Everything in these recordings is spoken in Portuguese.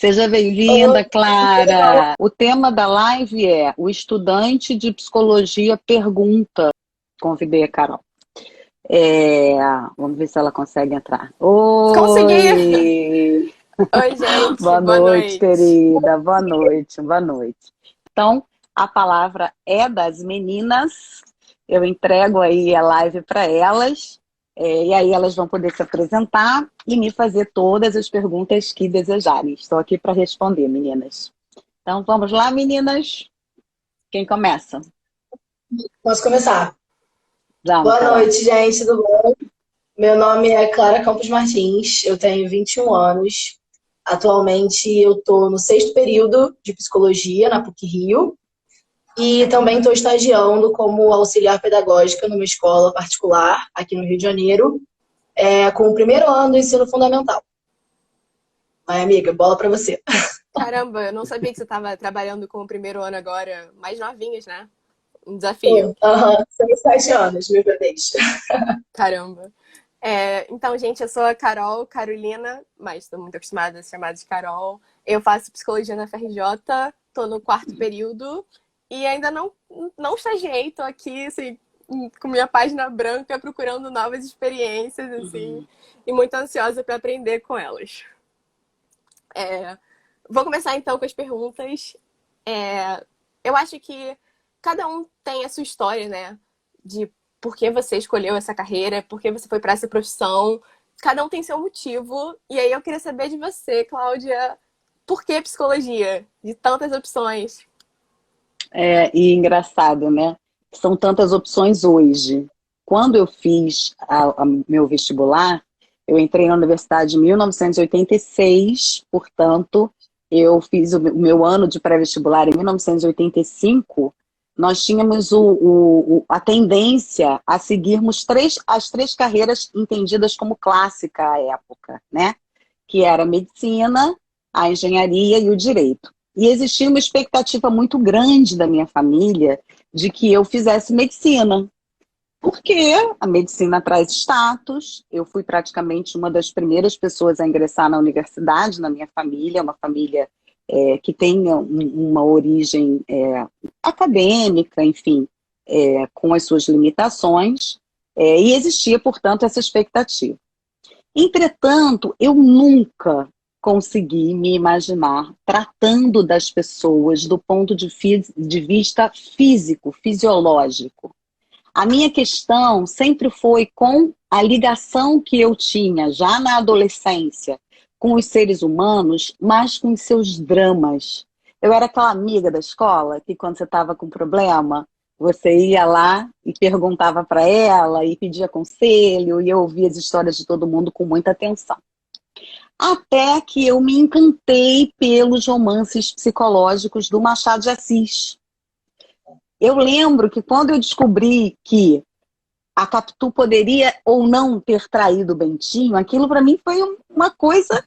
Seja Oi, bem-vinda, Clara. O tema da live é o estudante de psicologia pergunta. Convidei a Carol. É, Vamos ver se ela consegue entrar. Consegui! Oi! Oi, gente, Boa boa noite, noite. querida. Boa noite, boa noite. Então, a palavra é das meninas. Eu entrego aí a live para elas. E aí elas vão poder se apresentar e me fazer todas as perguntas que desejarem. Estou aqui para responder, meninas. Então, vamos lá, meninas. Quem começa? posso começar? Vamos, Boa Carol. noite, gente, tudo bom? Meu nome é Clara Campos Martins, eu tenho 21 anos. Atualmente eu estou no sexto período de psicologia na PUC-Rio e também estou estagiando como auxiliar pedagógica numa escola particular aqui no Rio de Janeiro, com o primeiro ano do ensino fundamental. Vai, amiga, bola para você. Caramba, eu não sabia que você estava trabalhando com o primeiro ano agora, mais novinhas, né? Um desafio. Pô, aham, 6, 7 anos, meu bebês. Caramba. Então, gente, eu sou a Carol, Carolina, mas estou muito acostumada a ser chamada de Carol. Eu faço psicologia na FRJ, estou no quarto período e ainda não estagiei, estou aqui, assim, com minha página branca, procurando novas experiências, assim, e muito ansiosa para aprender com elas. Vou começar então com as perguntas. Eu acho que cada um tem a sua história, né? De por que você escolheu essa carreira, por que você foi para essa profissão. Cada um tem seu motivo. E aí eu queria saber de você, Cláudia, por que psicologia? De tantas opções. E engraçado, né? São tantas opções hoje. Quando eu fiz meu vestibular, eu entrei na universidade em 1986, portanto, eu fiz o meu ano de pré-vestibular em 1985. Nós tínhamos a tendência a seguirmos as três carreiras entendidas como clássica à época, né? Que era a medicina, a engenharia e o direito. E existia uma expectativa muito grande da minha família de que eu fizesse medicina, porque a medicina traz status. Eu fui praticamente uma das primeiras pessoas a ingressar na universidade na minha família, uma família que tem uma origem acadêmica, enfim, com as suas limitações, e existia, portanto, essa expectativa. Entretanto, eu nunca consegui me imaginar tratando das pessoas do ponto de vista físico, fisiológico. A minha questão sempre foi com a ligação que eu tinha já na adolescência com os seres humanos, mas com os seus dramas. Eu era aquela amiga da escola que quando você estava com problema, você ia lá e perguntava para ela e pedia conselho e eu ouvia as histórias de todo mundo com muita atenção. Até que eu me encantei pelos romances psicológicos do Machado de Assis. Eu lembro que quando eu descobri que a Capitu poderia ou não ter traído o Bentinho, aquilo para mim foi uma coisa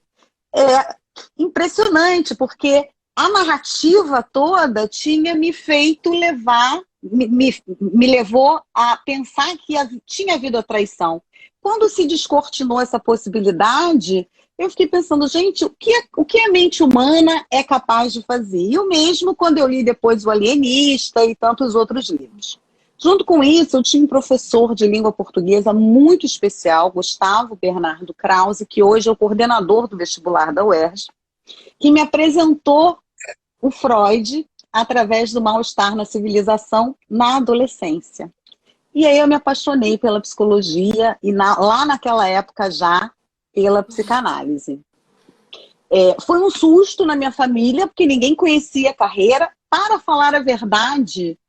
impressionante, porque a narrativa toda tinha me feito levar, me levou a pensar que tinha havido a traição. Quando se descortinou essa possibilidade, eu fiquei pensando, gente, o que a mente humana é capaz de fazer? E o mesmo quando eu li depois O Alienista e tantos outros livros. Junto com isso, eu tinha um professor de língua portuguesa muito especial, Gustavo Bernardo Krause, que hoje é o coordenador do vestibular da UERJ, que me apresentou o Freud através do mal-estar na civilização na adolescência. E aí eu me apaixonei pela psicologia e lá naquela época já pela psicanálise. Foi um susto na minha família, porque ninguém conhecia a carreira. Para falar a verdade,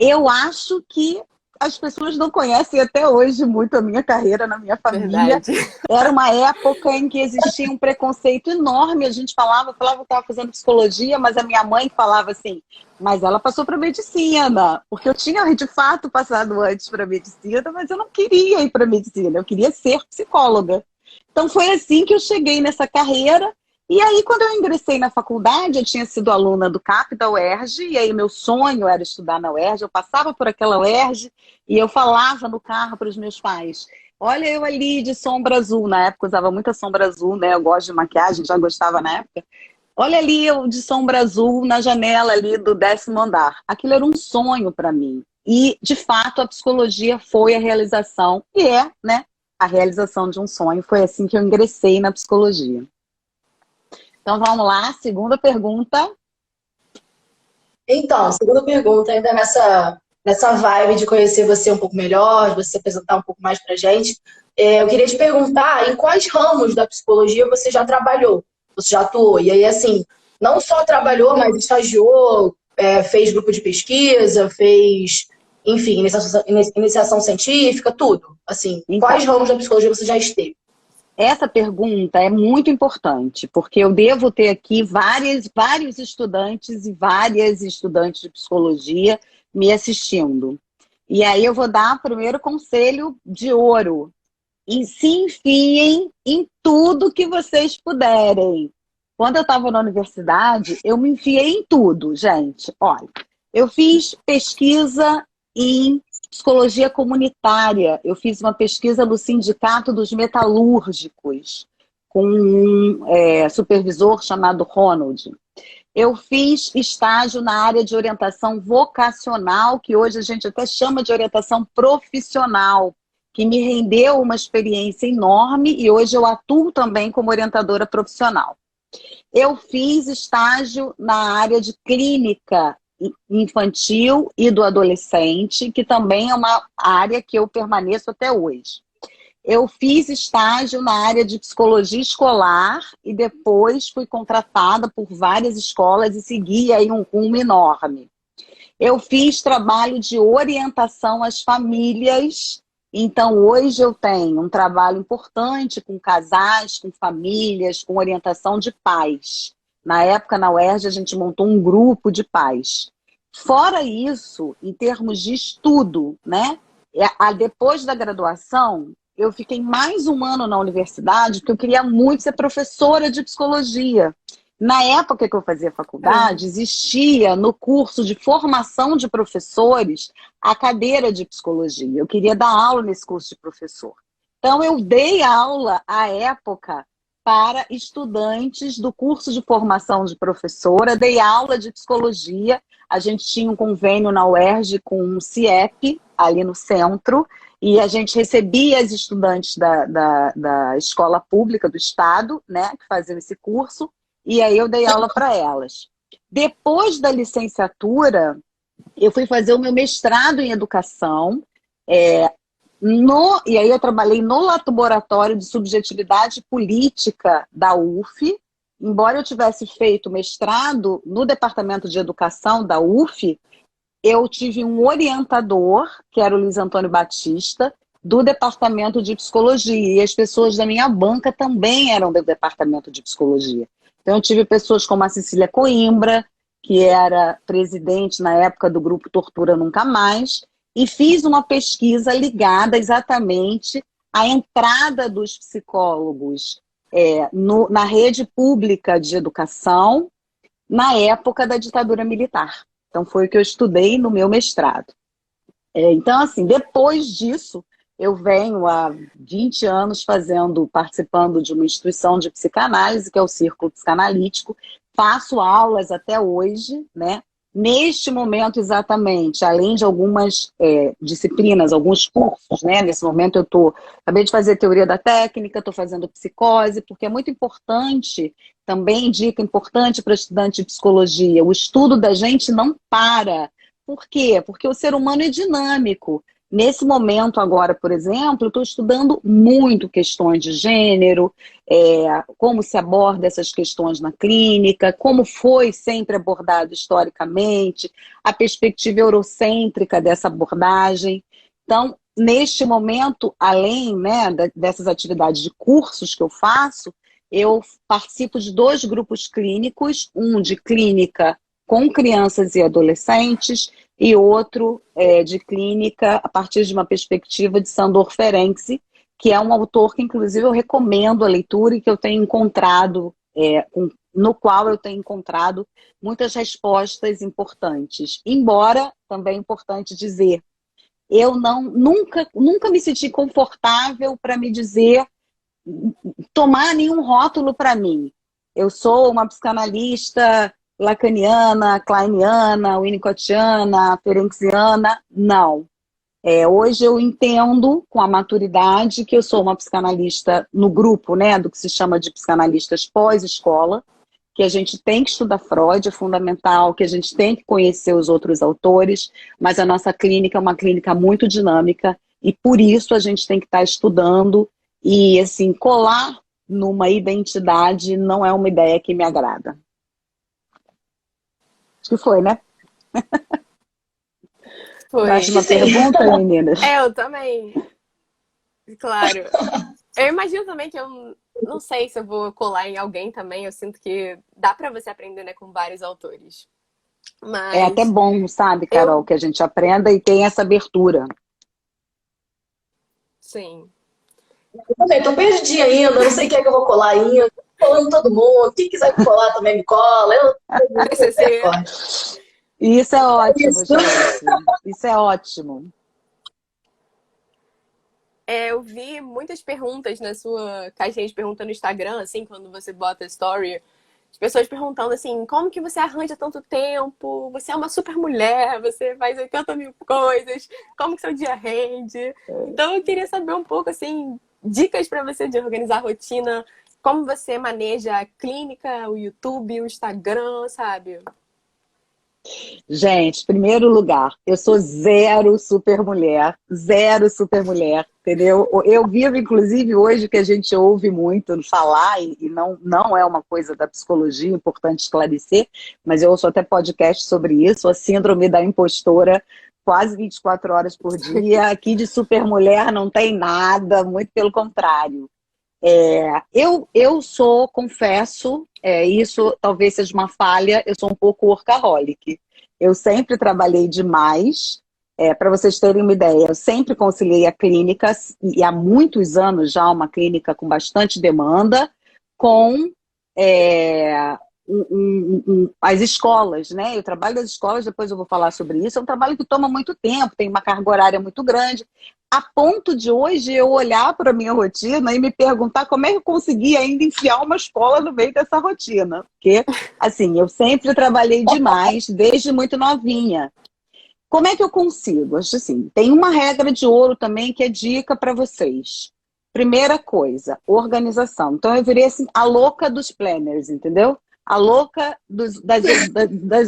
eu acho que as pessoas não conhecem até hoje muito a minha carreira na minha família. Verdade. Era uma época em que existia um preconceito enorme. A gente falava que estava fazendo psicologia, mas a minha mãe falava assim, mas ela passou para medicina, porque eu tinha de fato passado antes para medicina, mas eu não queria ir para medicina, eu queria ser psicóloga. Então foi assim que eu cheguei nessa carreira. E aí, quando eu ingressei na faculdade, eu tinha sido aluna do CAP da UERJ, e aí meu sonho era estudar na UERJ, eu passava por aquela UERJ e eu falava no carro para os meus pais, olha eu ali de sombra azul, na época eu usava muita sombra azul, né, eu gosto de maquiagem, já gostava na época, Olha ali o de sombra azul na janela ali do 10º andar. Aquilo era um sonho para mim. E, de fato, a psicologia foi a realização, e é, né, a realização de um sonho. Foi assim que eu ingressei na psicologia. Então, vamos lá, segunda pergunta. Então, segunda pergunta, ainda nessa vibe de conhecer você um pouco melhor, de você se apresentar um pouco mais pra gente, eu queria te perguntar em quais ramos da psicologia você já trabalhou, você já atuou. E aí, assim, não só trabalhou, mas estagiou, fez grupo de pesquisa, fez, enfim, iniciação científica, tudo. Assim, Então, quais ramos da psicologia você já esteve? essa pergunta é muito importante, porque eu devo ter aqui vários estudantes e várias estudantes de psicologia me assistindo. E aí eu vou dar o primeiro conselho de ouro. E se enfiem em tudo que vocês puderem. Quando eu estava na universidade, eu me enfiei em tudo, gente. Olha, eu fiz pesquisa em psicologia comunitária. Eu fiz uma pesquisa no Sindicato dos Metalúrgicos, com um supervisor chamado Ronald. Eu fiz estágio na área de orientação vocacional, que hoje a gente até chama de orientação profissional, que me rendeu uma experiência enorme e hoje eu atuo também como orientadora profissional. Eu fiz estágio na área de clínica infantil e do adolescente, que também é uma área que eu permaneço até hoje. Eu fiz estágio na área de psicologia escolar e depois fui contratada por várias escolas e segui aí um rumo enorme. Eu fiz trabalho de orientação às famílias. Então, hoje eu tenho um trabalho importante com casais, com famílias, com orientação de pais. Na época, na UERJ, a gente montou um grupo de pais. Fora isso, em termos de estudo, né? Depois da graduação, eu fiquei mais um ano na universidade, porque eu queria muito ser professora de psicologia. Na época que eu fazia faculdade, existia no curso de formação de professores a cadeira de psicologia. Eu queria dar aula nesse curso de professor. Então, eu dei aula, à época, para estudantes do curso de formação de professora, dei aula de psicologia. A gente tinha um convênio na UERJ com um CIEP, ali no centro, e a gente recebia as estudantes da escola pública do estado, né, que faziam esse curso, e aí eu dei aula para elas. Depois da licenciatura, eu fui fazer o meu mestrado em educação, e aí eu trabalhei no laboratório de subjetividade política da UF. Embora eu tivesse feito mestrado no departamento de educação da UF, eu tive um orientador, que era o Luiz Antônio Batista, do departamento de psicologia. E as pessoas da minha banca também eram do departamento de psicologia. Então, eu tive pessoas como a Cecília Coimbra, que era presidente na época do grupo Tortura Nunca Mais, e fiz uma pesquisa ligada exatamente à entrada dos psicólogos na rede pública de educação na época da ditadura militar. Então, foi o que eu estudei no meu mestrado. Então, assim, depois disso, eu venho há 20 anos participando de uma instituição de psicanálise, que é o Círculo Psicanalítico. Faço aulas até hoje, né? Neste momento, exatamente, além de algumas disciplinas, alguns cursos, né? Nesse momento acabei de fazer teoria da técnica, estou fazendo psicose, porque é muito importante, também dica importante para estudante de psicologia, o estudo da gente não para. Por quê? Porque o ser humano é dinâmico. Nesse momento agora, por exemplo, eu estou estudando muito questões de gênero, como se aborda essas questões na clínica, como foi sempre abordado historicamente, a perspectiva eurocêntrica dessa abordagem. Então, neste momento, além, né, dessas atividades de cursos que eu faço, eu participo de 2 grupos clínicos, um de clínica com crianças e adolescentes, e outro de clínica a partir de uma perspectiva de Sandor Ferenczi, que é um autor que, inclusive, eu recomendo a leitura e que eu tenho encontrado, no qual eu tenho encontrado muitas respostas importantes. Embora, também é importante dizer, eu nunca me senti confortável para me dizer, tomar nenhum rótulo para mim. eu sou uma psicanalista lacaniana, kleiniana, winnicottiana, ferenciana. Não. Hoje eu entendo com a maturidade que eu sou uma psicanalista no grupo, né, do que se chama de psicanalistas pós-escola, que a gente tem que estudar Freud, é fundamental, que a gente tem que conhecer os outros autores, mas a nossa clínica é uma clínica muito dinâmica e por isso a gente tem que estar estudando e, assim, colar numa identidade não é uma ideia que me agrada. Acho que foi, né? Foi. Próxima pergunta, meninas. Eu também. Claro. Eu imagino também que eu não sei se eu vou colar em alguém também. Eu sinto que dá pra você aprender, né, com vários autores. Mas É até bom, sabe, Carol, que a gente aprenda e tenha essa abertura. Sim. Eu também tô perdidinha ainda, não sei quem é que eu vou colar ainda. Tô colando todo mundo. Quem quiser me colar também me cola. TCC. Isso é ótimo, Isso. gente. Isso é ótimo. Eu vi muitas perguntas na sua caixinha de pergunta no Instagram, assim, quando você bota story. As pessoas perguntando assim, como que você arranja tanto tempo? Você é uma super mulher, você faz 80 mil coisas, como que seu dia rende? Então eu queria saber um pouco, assim, dicas para você de organizar a rotina, como você maneja a clínica, o YouTube, o Instagram, sabe? Gente, primeiro lugar, eu sou zero super mulher, entendeu? Eu vivo, inclusive, hoje que a gente ouve muito falar, e não é uma coisa da psicologia, importante esclarecer, mas eu ouço até podcast sobre isso, a síndrome da impostora, quase 24 horas por dia. Aqui de super mulher não tem nada, muito pelo contrário. Eu sou, confesso, isso talvez seja uma falha, eu sou um pouco workaholic. Eu sempre trabalhei demais. Para vocês terem uma ideia, eu sempre conciliei a clínica, e há muitos anos já uma clínica com bastante demanda, com as escolas, né? Eu trabalho das escolas, depois eu vou falar sobre isso. É um trabalho que toma muito tempo, tem uma carga horária muito grande, a ponto de hoje eu olhar para a minha rotina e me perguntar como é que eu consegui ainda enfiar uma escola no meio dessa rotina. Porque, assim, eu sempre trabalhei demais, desde muito novinha. Como é que eu consigo? Acho assim, tem uma regra de ouro também que é dica para vocês. Primeira coisa, organização. Então eu virei assim, a louca dos planners, entendeu? A louca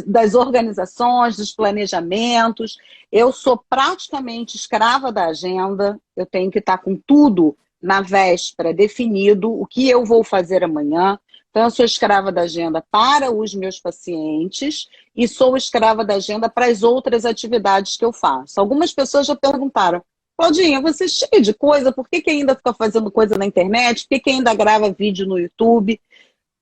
das organizações, dos planejamentos. Eu sou praticamente escrava da agenda. Eu tenho que estar com tudo na véspera definido, o que eu vou fazer amanhã. Então, eu sou escrava da agenda para os meus pacientes e sou escrava da agenda para as outras atividades que eu faço. Algumas pessoas já perguntaram, Claudinha, você é cheia de coisa, por que ainda fica fazendo coisa na internet? Por que ainda grava vídeo no YouTube?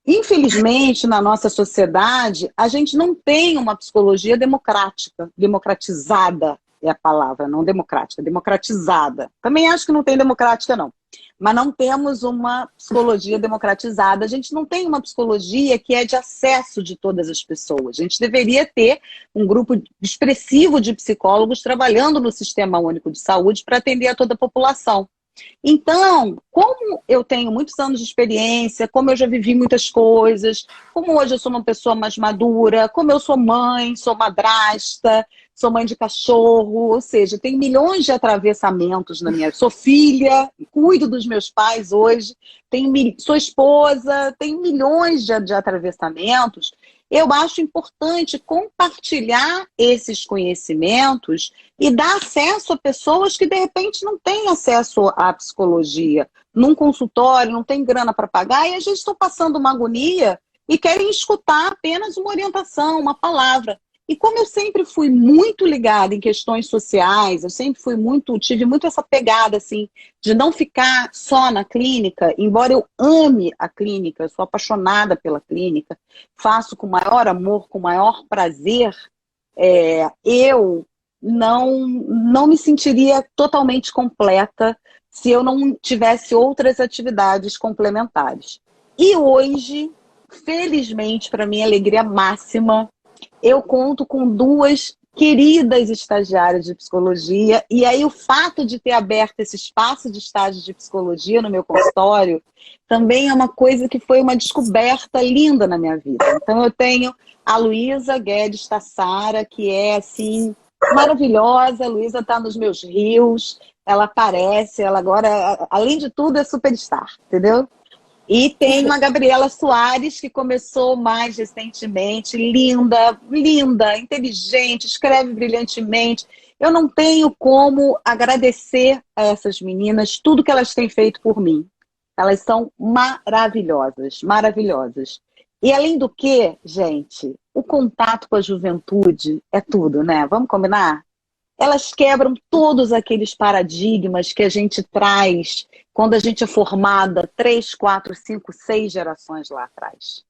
Infelizmente, na nossa sociedade, a gente não tem uma psicologia democrática, democratizada é a palavra, não democrática, democratizada. Também acho que não tem democrática, não. Mas não temos uma psicologia democratizada. A gente não tem uma psicologia que é de acesso de todas as pessoas. A gente deveria ter um grupo expressivo de psicólogos trabalhando no Sistema Único de Saúde para atender a toda a população. Então, como eu tenho muitos anos de experiência, como eu já vivi muitas coisas, como hoje eu sou uma pessoa mais madura, como eu sou mãe, sou madrasta, sou mãe de cachorro, ou seja, tem milhões de atravessamentos na minha... Sou filha, cuido dos meus pais hoje, sou esposa, tenho milhões de atravessamentos. Eu acho importante compartilhar esses conhecimentos e dar acesso a pessoas que, de repente, não têm acesso à psicologia, num consultório, não tem grana para pagar, e às vezes estão passando uma agonia e querem escutar apenas uma orientação, uma palavra. E como eu sempre fui muito ligada em questões sociais, eu sempre tive muito essa pegada, assim, de não ficar só na clínica, embora eu ame a clínica, eu sou apaixonada pela clínica, faço com maior amor, com maior prazer, eu não me sentiria totalmente completa se eu não tivesse outras atividades complementares. E hoje, felizmente, para minha alegria máxima, eu conto com duas queridas estagiárias de psicologia, e aí o fato de ter aberto esse espaço de estágio de psicologia no meu consultório também é uma coisa que foi uma descoberta linda na minha vida. Então eu tenho a Luísa Guedes Tassara, que é assim maravilhosa. A Luísa está nos meus rios, ela aparece, ela agora, além de tudo, é superstar, entendeu? E tem uma Gabriela Soares, que começou mais recentemente, linda, linda, inteligente, escreve brilhantemente. Eu não tenho como agradecer a essas meninas tudo que elas têm feito por mim. Elas são maravilhosas, maravilhosas. E além do que, gente, o contato com a juventude é tudo, né? Vamos combinar? Elas quebram todos aqueles paradigmas que a gente traz quando a gente é formada 3, 4, 5, 6 gerações lá atrás.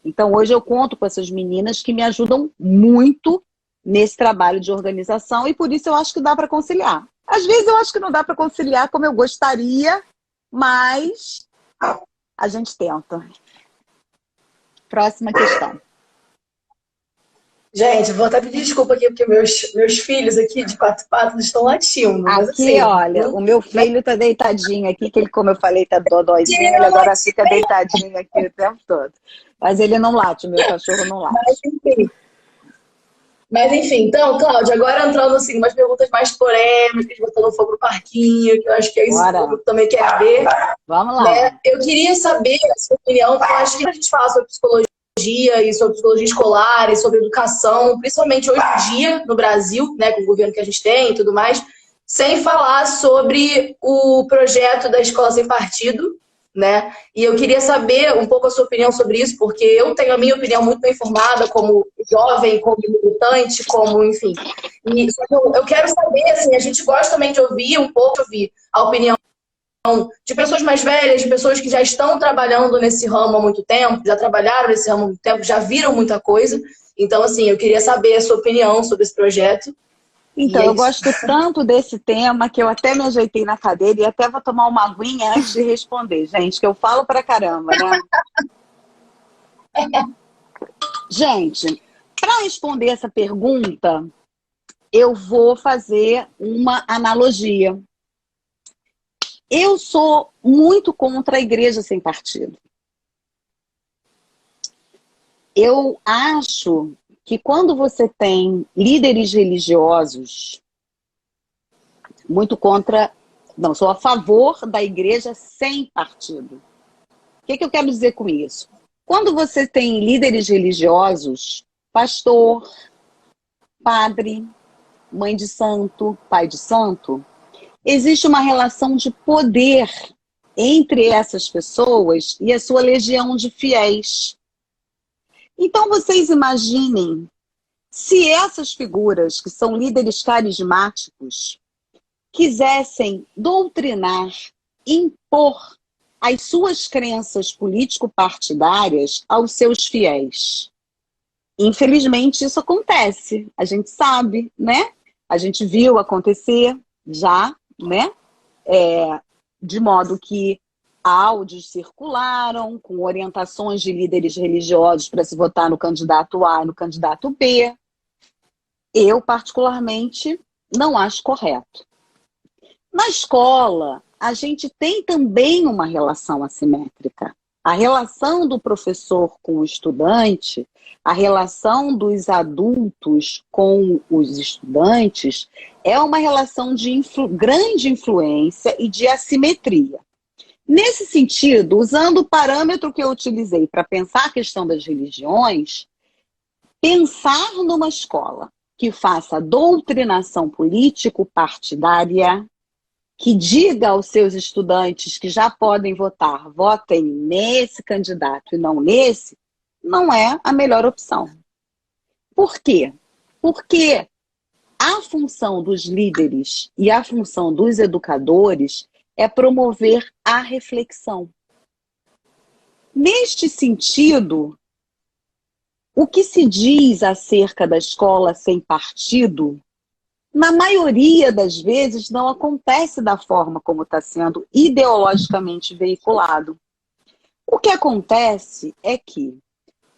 Então, hoje eu conto com essas meninas que me ajudam muito nesse trabalho de organização e por isso eu acho que dá para conciliar. Às vezes eu acho que não dá para conciliar como eu gostaria, mas a gente tenta. Próxima questão. Gente, vou até pedir desculpa aqui, porque meus filhos aqui de 4 patas estão latindo. Mas, Aqui, assim, olha, o meu filho tá deitadinho aqui, que ele, como eu falei, tá dodóizinho, ele agora fica deitadinho aqui o tempo todo. Mas ele não late, o meu cachorro não late. Mas enfim, então, Cláudia, agora entrando assim, umas perguntas mais polêmicas, botando fogo no parquinho, que eu acho que é isso que o público também quer ver. Vamos lá. Né? Eu queria saber a sua opinião, porque eu acho que a gente fala sobre psicologia e sobre psicologia escolar e sobre educação, principalmente hoje em dia no Brasil, né, com o governo que a gente tem e tudo mais, sem falar sobre o projeto da Escola Sem Partido, né? E eu queria saber um pouco a sua opinião sobre isso, porque eu tenho a minha opinião muito bem formada como jovem, como militante, como, enfim. E eu quero saber, assim, a gente gosta também de ouvir um pouco, ouvir a opinião de pessoas mais velhas, de pessoas que já estão trabalhando nesse ramo há muito tempo, já trabalharam nesse ramo há muito tempo, já viram muita coisa. Então, assim, eu queria saber a sua opinião sobre esse projeto. Então, eu gosto tanto desse tema que eu até me ajeitei na cadeira e até vou tomar uma aguinha antes de responder, gente, que eu falo pra caramba, né? Gente, para responder essa pergunta, eu vou fazer uma analogia. Eu sou muito contra a igreja sem partido. Eu acho que quando você tem líderes religiosos, muito contra, não, sou a favor da igreja sem partido. O que eu quero dizer com isso? Quando você tem líderes religiosos, pastor, padre, mãe de santo, pai de santo, existe uma relação de poder entre essas pessoas e a sua legião de fiéis. Então, vocês imaginem se essas figuras, que são líderes carismáticos, quisessem doutrinar, impor as suas crenças político-partidárias aos seus fiéis. Infelizmente, isso acontece. A gente sabe, né? A gente viu acontecer já, né? De modo que áudios circularam com orientações de líderes religiosos para se votar no candidato A e no candidato B. Eu, particularmente, não acho correto. Na escola, a gente tem também uma relação assimétrica. A relação do professor com o estudante, a relação dos adultos com os estudantes, é uma relação de grande influência e de assimetria. Nesse sentido, usando o parâmetro que eu utilizei para pensar a questão das religiões, pensar numa escola que faça doutrinação político-partidária, que diga aos seus estudantes que já podem votar, votem nesse candidato e não nesse, não é a melhor opção. Por quê? Porque a função dos líderes e a função dos educadores é promover a reflexão. Neste sentido, o que se diz acerca da escola sem partido, na maioria das vezes, não acontece da forma como está sendo ideologicamente veiculado. O que acontece é que,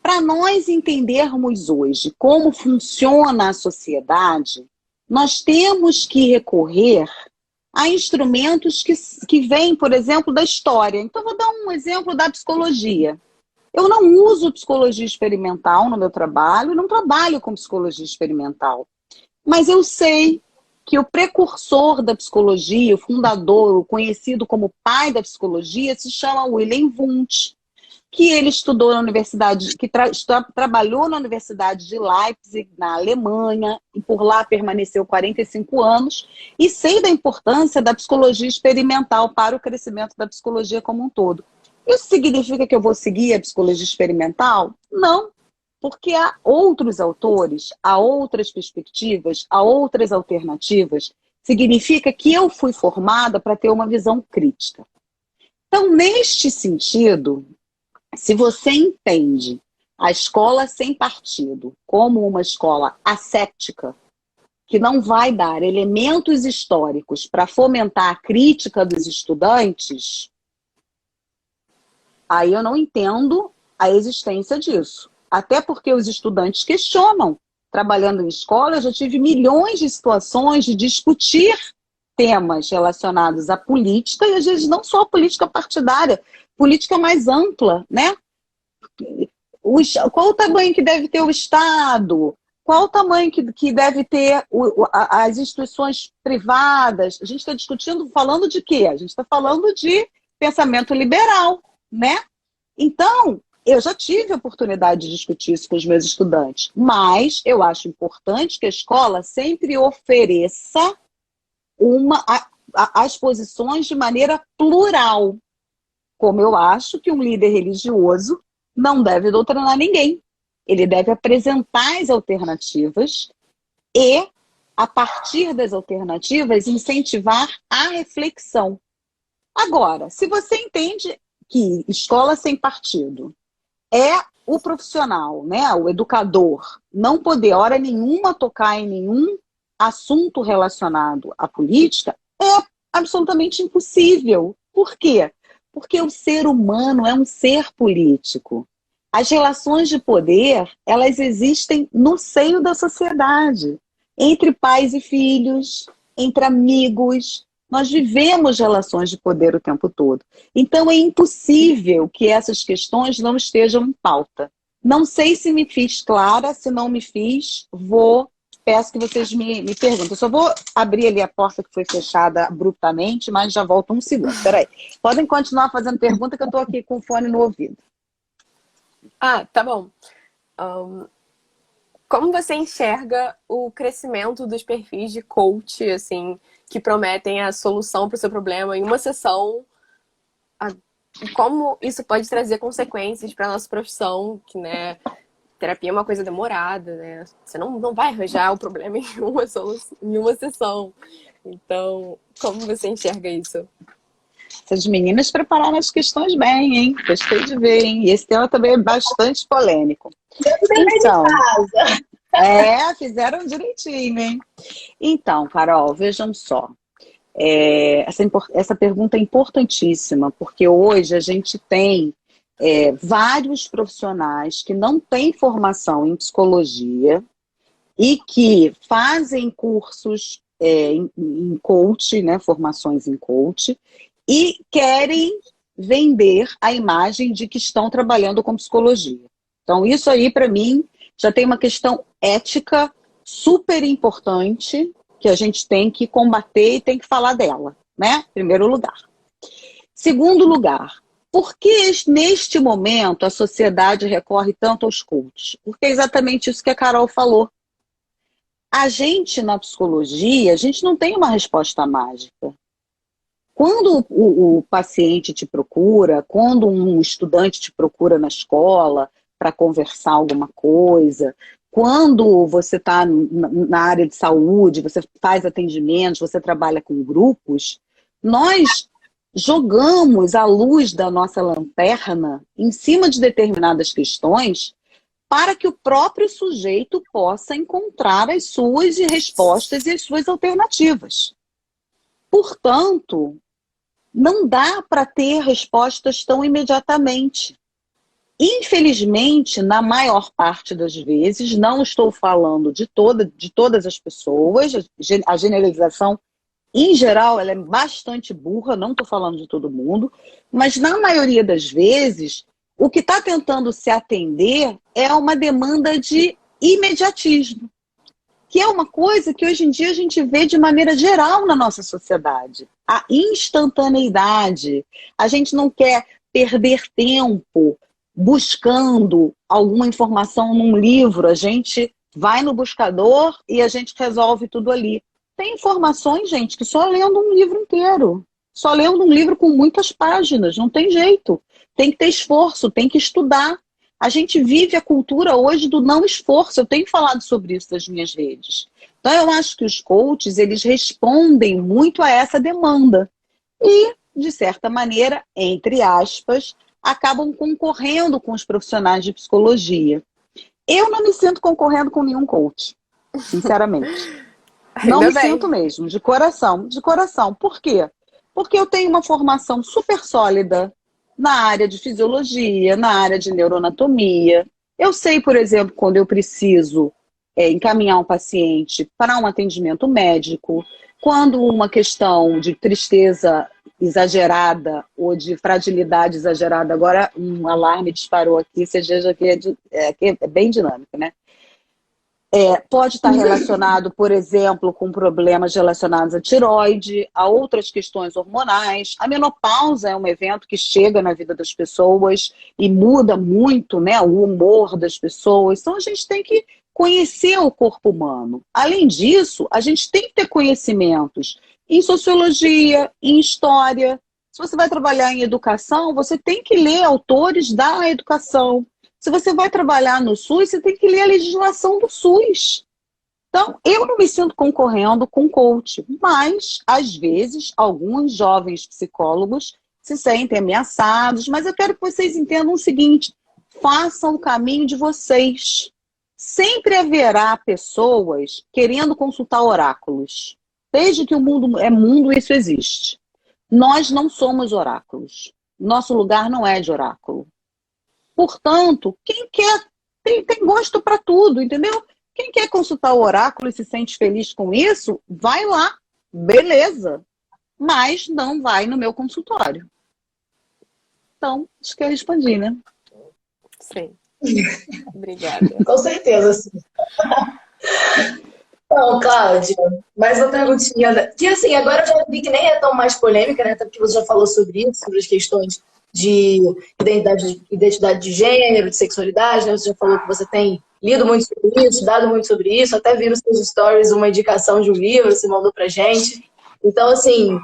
Para nós entendermos hoje como funciona a sociedade, nós temos que recorrer a instrumentos que vêm, por exemplo, da história. Então, vou dar um exemplo da psicologia. Eu não uso psicologia experimental no meu trabalho, não trabalho com psicologia experimental. Mas eu sei que o precursor da psicologia, o fundador, o conhecido como pai da psicologia, se chama Wilhelm Wundt, que ele estudou na universidade, que trabalhou na Universidade de Leipzig, na Alemanha, e por lá permaneceu 45 anos, e sei da importância da psicologia experimental para o crescimento da psicologia como um todo. Isso significa que eu vou seguir a psicologia experimental? Não, porque há outros autores, há outras perspectivas, há outras alternativas. Significa que eu fui formada para ter uma visão crítica. Então, neste sentido, se você entende a escola sem partido como uma escola asséptica, que não vai dar elementos históricos para fomentar a crítica dos estudantes, aí eu não entendo a existência disso. Até porque os estudantes questionam. Trabalhando em escola, eu já tive milhões de situações de discutir temas relacionados à política, e às vezes não só a política partidária, política mais ampla, né? Qual o tamanho que deve ter o Estado? Qual o tamanho que deve ter as instituições privadas? A gente está discutindo, falando de quê? A gente está falando de pensamento liberal, né? Então, eu já tive a oportunidade de discutir isso com os meus estudantes, mas eu acho importante que a escola sempre ofereça as posições de maneira plural, como eu acho que um líder religioso não deve doutrinar ninguém. Ele deve apresentar as alternativas e, a partir das alternativas, incentivar a reflexão. Agora, se você entende que escola sem partido é o profissional, né, o educador, não poder, hora nenhuma, tocar em nenhum assunto relacionado à política, é absolutamente impossível. Por quê? Porque o ser humano é um ser político. As relações de poder, elas existem no seio da sociedade, entre pais e filhos, entre amigos. Nós vivemos relações de poder o tempo todo. Então é impossível que essas questões não estejam em pauta. Não sei se me fiz clara, se não me fiz, peço que vocês me perguntem. Eu só vou abrir ali a porta que foi fechada abruptamente, mas já volto um segundo. Peraí. Podem continuar fazendo pergunta que eu estou aqui com o fone no ouvido. Ah, tá bom. Como você enxerga o crescimento dos perfis de coach, assim, que prometem a solução para o seu problema em uma sessão? Como isso pode trazer consequências para a nossa profissão, que, né, terapia é uma coisa demorada, né? Você não vai arranjar o problema em uma sessão. Então, como você enxerga isso? Essas meninas prepararam as questões bem, hein? Gostei de ver, hein? E esse tema também é bastante polêmico. Então, fizeram direitinho, hein? Então, Carol, vejam só. Essa pergunta é importantíssima, porque hoje a gente tem vários profissionais que não têm formação em psicologia e que fazem cursos em coach, né, formações em coach, e querem vender a imagem de que estão trabalhando com psicologia. Então, isso aí, para mim, já tem uma questão ética super importante que a gente tem que combater e tem que falar dela, né? Primeiro lugar. Segundo lugar, por que neste momento a sociedade recorre tanto aos coaches? Porque é exatamente isso que a Carol falou. A gente, na psicologia, a gente não tem uma resposta mágica. Quando o paciente te procura, quando um estudante te procura na escola para conversar alguma coisa, quando você está na área de saúde, você faz atendimentos, você trabalha com grupos, nós jogamos a luz da nossa lanterna em cima de determinadas questões para que o próprio sujeito possa encontrar as suas respostas e as suas alternativas. Portanto, não dá para ter respostas tão imediatamente. Infelizmente, na maior parte das vezes, não estou falando de todas as pessoas, a generalização, em geral, ela é bastante burra, não estou falando de todo mundo, mas na maioria das vezes, o que está tentando se atender é uma demanda de imediatismo, que é uma coisa que hoje em dia a gente vê de maneira geral na nossa sociedade. A instantaneidade. A gente não quer perder tempo buscando alguma informação num livro. A gente vai no buscador e a gente resolve tudo ali. Tem informações, gente, que só lendo um livro inteiro. Só lendo um livro com muitas páginas. Não tem jeito. Tem que ter esforço, tem que estudar. A gente vive a cultura hoje do não esforço. Eu tenho falado sobre isso nas minhas redes. Então, eu acho que os coaches, eles respondem muito a essa demanda. E, de certa maneira, entre aspas, acabam concorrendo com os profissionais de psicologia. Eu não me sinto concorrendo com nenhum coach, sinceramente. Não me sinto mesmo, de coração, de coração. Por quê? Porque eu tenho uma formação super sólida na área de fisiologia, na área de neuroanatomia. Eu sei, por exemplo, quando eu preciso encaminhar um paciente para um atendimento médico, quando uma questão de tristeza exagerada ou de fragilidade exagerada, agora um alarme disparou aqui, você veja que é bem dinâmico, né? Pode estar relacionado, por exemplo, com problemas relacionados à tireoide, a outras questões hormonais. A menopausa é um evento que chega na vida das pessoas e muda muito, né, o humor das pessoas. Então, a gente tem que conhecer o corpo humano. Além disso, a gente tem que ter conhecimentos em sociologia, em história. Se você vai trabalhar em educação, você tem que ler autores da educação. Se você vai trabalhar no SUS, você tem que ler a legislação do SUS. Então, eu não me sinto concorrendo com coach, mas, às vezes, alguns jovens psicólogos se sentem ameaçados, mas eu quero que vocês entendam o seguinte: façam o caminho de vocês. Sempre haverá pessoas querendo consultar oráculos. Desde que o mundo é mundo, isso existe. Nós não somos oráculos. Nosso lugar não é de oráculo. Portanto, quem quer, tem gosto para tudo, entendeu? Quem quer consultar o oráculo e se sente feliz com isso, vai lá, beleza. Mas não vai no meu consultório. Então, acho que eu respondi, né? Sim. Obrigada. Com certeza, sim. Então, Cláudia, mais uma perguntinha. Que assim, agora eu já vi que nem é tão mais polêmica, né? Até porque você já falou sobre isso, sobre as questões de identidade de gênero, de sexualidade, né? Você já falou que você tem lido muito sobre isso, estudado muito sobre isso, até vi nos seus stories uma indicação de um livro, você mandou pra gente. Então, assim,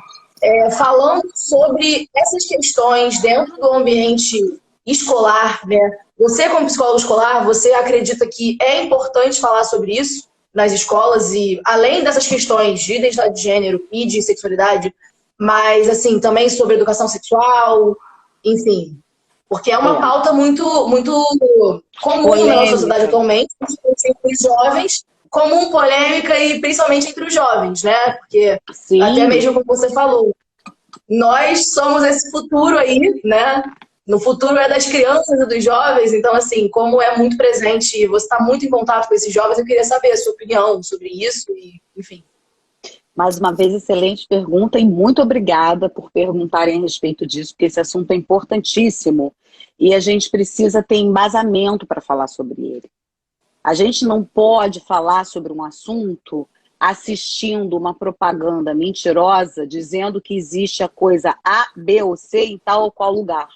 falando sobre essas questões dentro do ambiente escolar, né? Você, como psicólogo escolar, você acredita que é importante falar sobre isso nas escolas e além dessas questões de identidade de gênero e de sexualidade, mas, assim, também sobre educação sexual, enfim, porque é uma pauta muito, muito comum na sociedade atualmente, entre os jovens, comum, polêmica e principalmente entre os jovens, né? Porque Sim. Até mesmo como você falou, nós somos esse futuro aí, né? No futuro é das crianças e dos jovens, então, assim, como é muito presente e você está muito em contato com esses jovens, eu queria saber a sua opinião sobre isso e, enfim. Mais uma vez, excelente pergunta e muito obrigada por perguntarem a respeito disso, porque esse assunto é importantíssimo e a gente precisa ter embasamento para falar sobre ele. A gente não pode falar sobre um assunto assistindo uma propaganda mentirosa dizendo que existe a coisa A, B ou C em tal ou qual lugar.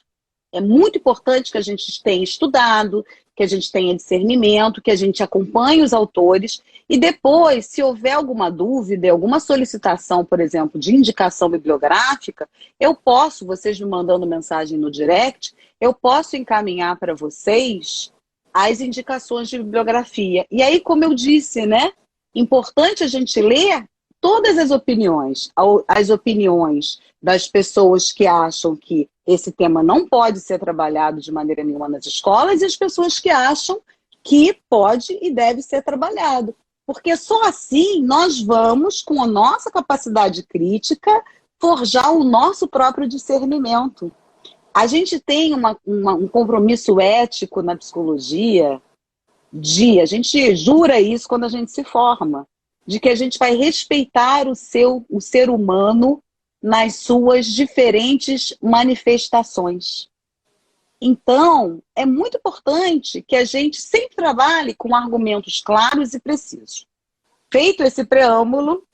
É muito importante que a gente tenha estudado, que a gente tenha discernimento, que a gente acompanhe os autores e depois, se houver alguma dúvida, alguma solicitação, por exemplo, de indicação bibliográfica, eu posso, vocês me mandando mensagem no direct, eu posso encaminhar para vocês as indicações de bibliografia. E aí, como eu disse, né, importante a gente ler todas as opiniões das pessoas que acham que esse tema não pode ser trabalhado de maneira nenhuma nas escolas e as pessoas que acham que pode e deve ser trabalhado. Porque só assim nós vamos, com a nossa capacidade crítica, forjar o nosso próprio discernimento. A gente tem um compromisso ético na psicologia a gente jura isso quando a gente se forma, de que a gente vai respeitar o ser humano nas suas diferentes manifestações. Então, é muito importante que a gente sempre trabalhe com argumentos claros e precisos. Feito esse preâmbulo,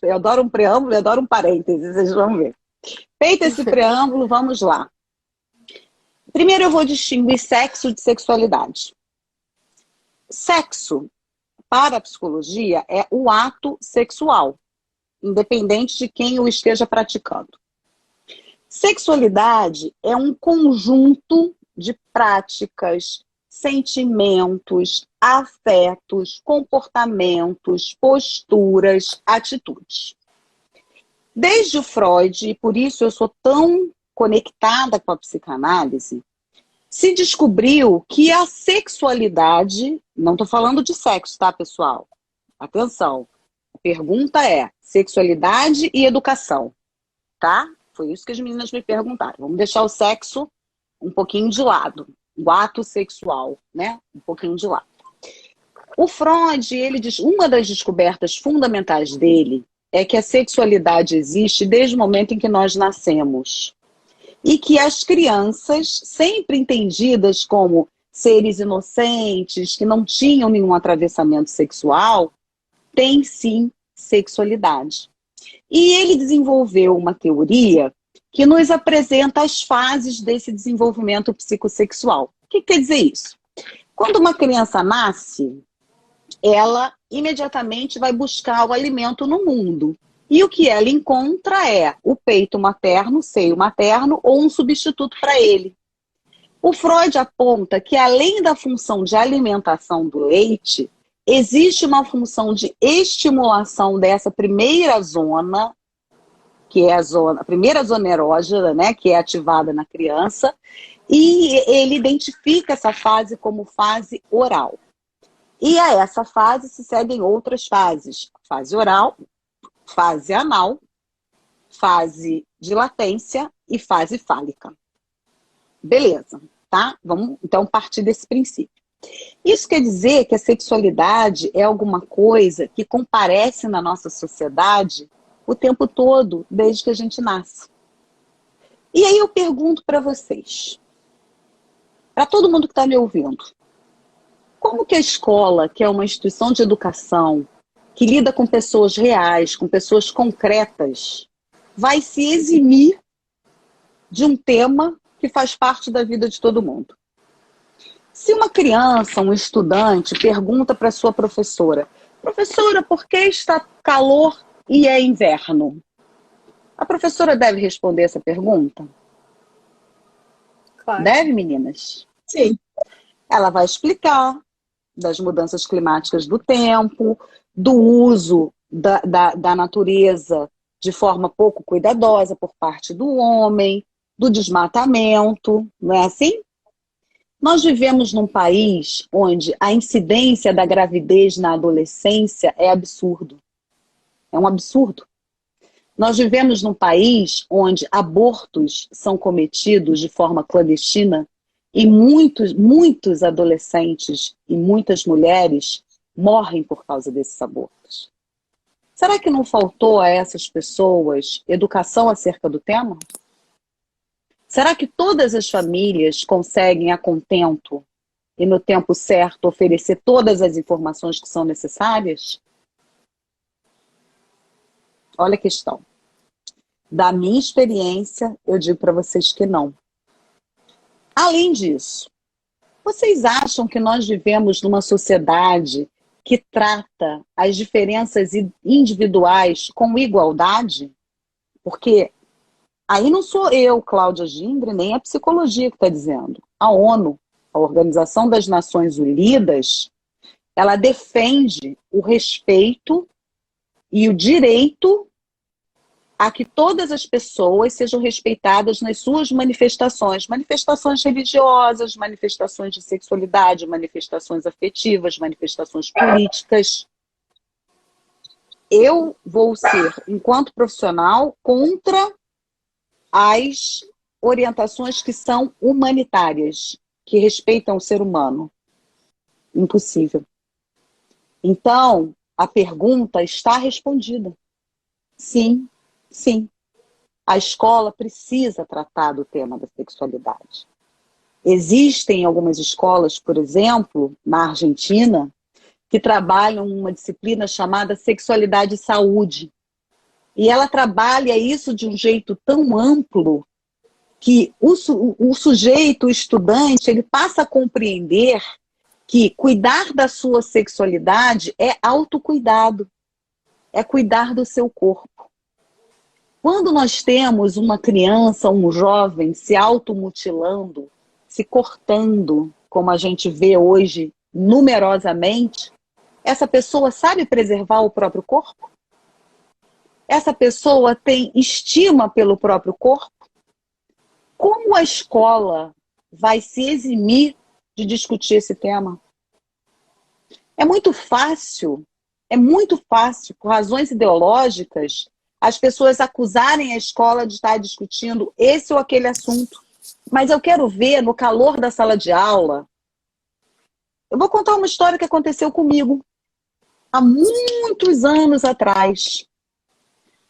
eu adoro um preâmbulo, eu adoro um parêntese, vocês vão ver. Feito esse preâmbulo, vamos lá. Primeiro eu vou distinguir sexo de sexualidade. Sexo, para a psicologia, é o ato sexual, independente de quem o esteja praticando. Sexualidade é um conjunto de práticas, sentimentos, afetos, comportamentos, posturas, atitudes. Desde o Freud, e por isso eu sou tão conectada com a psicanálise, se descobriu que a sexualidade, não estou falando de sexo, tá, pessoal? Atenção, a pergunta é sexualidade e educação, tá? Foi isso que as meninas me perguntaram. Vamos deixar o sexo um pouquinho de lado, o ato sexual, né? Um pouquinho de lado. O Freud, ele diz, uma das descobertas fundamentais dele é que a sexualidade existe desde o momento em que nós nascemos. E que as crianças, sempre entendidas como seres inocentes, que não tinham nenhum atravessamento sexual, têm sim sexualidade. E ele desenvolveu uma teoria que nos apresenta as fases desse desenvolvimento psicossexual. O que quer dizer isso? Quando uma criança nasce, ela imediatamente vai buscar o alimento no mundo. E o que ela encontra é o peito materno, o seio materno ou um substituto para ele. O Freud aponta que além da função de alimentação do leite, existe uma função de estimulação dessa primeira zona, que é a primeira zona erógena, né, que é ativada na criança, e ele identifica essa fase como fase oral. E a essa fase se seguem outras fases. Fase oral, fase anal, fase de latência e fase fálica. Beleza, tá? Vamos então partir desse princípio. Isso quer dizer que a sexualidade é alguma coisa que comparece na nossa sociedade o tempo todo, desde que a gente nasce. E aí eu pergunto para vocês, para todo mundo que está me ouvindo, como que a escola, que é uma instituição de educação, que lida com pessoas reais, com pessoas concretas, vai se eximir de um tema que faz parte da vida de todo mundo? Se uma criança, um estudante, pergunta para sua professora, professora, por que está calor e é inverno? A professora deve responder essa pergunta? Claro. Deve, meninas? Sim. Ela vai explicar das mudanças climáticas do tempo, do uso da natureza de forma pouco cuidadosa por parte do homem, do desmatamento, não é assim? Nós vivemos num país onde a incidência da gravidez na adolescência é absurdo. É um absurdo. Nós vivemos num país onde abortos são cometidos de forma clandestina e muitos adolescentes e muitas mulheres morrem por causa desses abortos. Será que não faltou a essas pessoas educação acerca do tema? Será que todas as famílias conseguem, a contento e no tempo certo, oferecer todas as informações que são necessárias? Olha a questão. Da minha experiência, eu digo para vocês que não. Além disso, vocês acham que nós vivemos numa sociedade que trata as diferenças individuais com igualdade? Porque aí não sou eu, Cláudia Gindre, nem a psicologia que está dizendo. A ONU, a Organização das Nações Unidas, ela defende o respeito e o direito a que todas as pessoas sejam respeitadas nas suas manifestações. Manifestações religiosas, manifestações de sexualidade, manifestações afetivas, manifestações políticas. Eu vou ser, enquanto profissional, contra as orientações que são humanitárias, que respeitam o ser humano. Impossível. Então, a pergunta está respondida. Sim, sim. A escola precisa tratar do tema da sexualidade. Existem algumas escolas, por exemplo, na Argentina, que trabalham uma disciplina chamada sexualidade e saúde. E ela trabalha isso de um jeito tão amplo que o sujeito, o estudante, ele passa a compreender que cuidar da sua sexualidade é autocuidado, é cuidar do seu corpo. Quando nós temos uma criança, um jovem se automutilando, se cortando, como a gente vê hoje numerosamente, essa pessoa sabe preservar o próprio corpo? Essa pessoa tem estima pelo próprio corpo? Como a escola vai se eximir de discutir esse tema? É muito fácil, por razões ideológicas, as pessoas acusarem a escola de estar discutindo esse ou aquele assunto. Mas eu quero ver, no calor da sala de aula, eu vou contar uma história que aconteceu comigo há muitos anos atrás.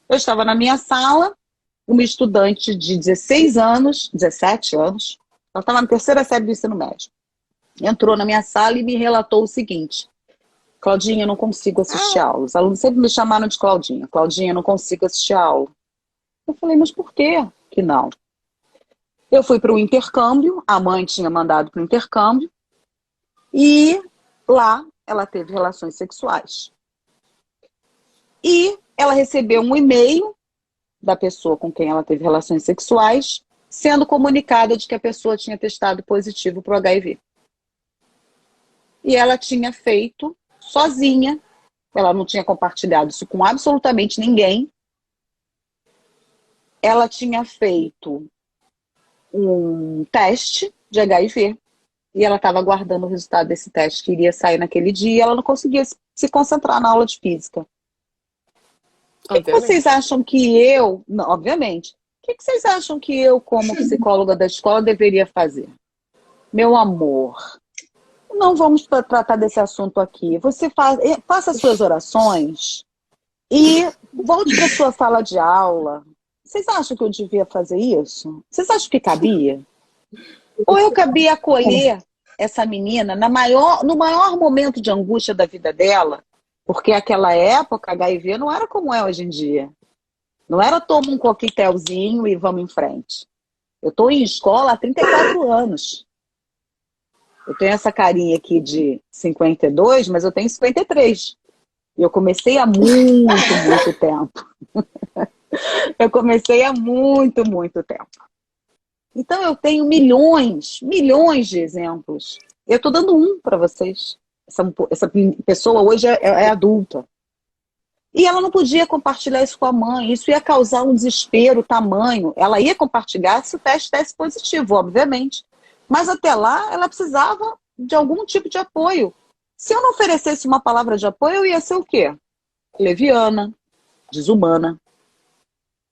Eu estava na minha sala, uma estudante de 16 anos, 17 anos, ela estava na terceira série do ensino médio. Entrou na minha sala e me relatou o seguinte: Claudinha, eu não consigo assistir a aula. Os alunos sempre me chamaram de Claudinha. Claudinha, eu não consigo assistir a aula. Eu falei, mas por quê que não? Eu fui para o intercâmbio, a mãe tinha mandado para o intercâmbio, e lá ela teve relações sexuais. E ela recebeu um e-mail da pessoa com quem ela teve relações sexuais, sendo comunicada de que a pessoa tinha testado positivo para o HIV. E ela tinha feito sozinha, ela não tinha compartilhado isso com absolutamente ninguém. Ela tinha feito um teste de HIV e ela estava aguardando o resultado desse teste que iria sair naquele dia e ela não conseguia se concentrar na aula de física. O que vocês acham que eu... Não, obviamente. O que vocês acham que eu, como psicóloga da escola, deveria fazer? Meu amor, não vamos tratar desse assunto aqui. Você faça as suas orações e volte para a sua sala de aula. Vocês acham que eu devia fazer isso? Vocês acham que cabia? Ou eu cabia acolher essa menina no maior momento de angústia da vida dela? Porque naquela época, HIV não era como é hoje em dia. Não era toma um coquetelzinho e vamos em frente. Eu estou em escola há 34 anos. Eu tenho essa carinha aqui de 52, mas eu tenho 53. E eu comecei há muito tempo. Eu comecei há muito tempo. Então eu tenho milhões de exemplos. Eu estou dando um para vocês. Essa pessoa hoje é adulta. E ela não podia compartilhar isso com a mãe. Isso ia causar um desespero tamanho. Ela ia compartilhar se o teste desse positivo, obviamente. Mas até lá, ela precisava de algum tipo de apoio. Se eu não oferecesse uma palavra de apoio, eu ia ser o quê? Leviana, desumana.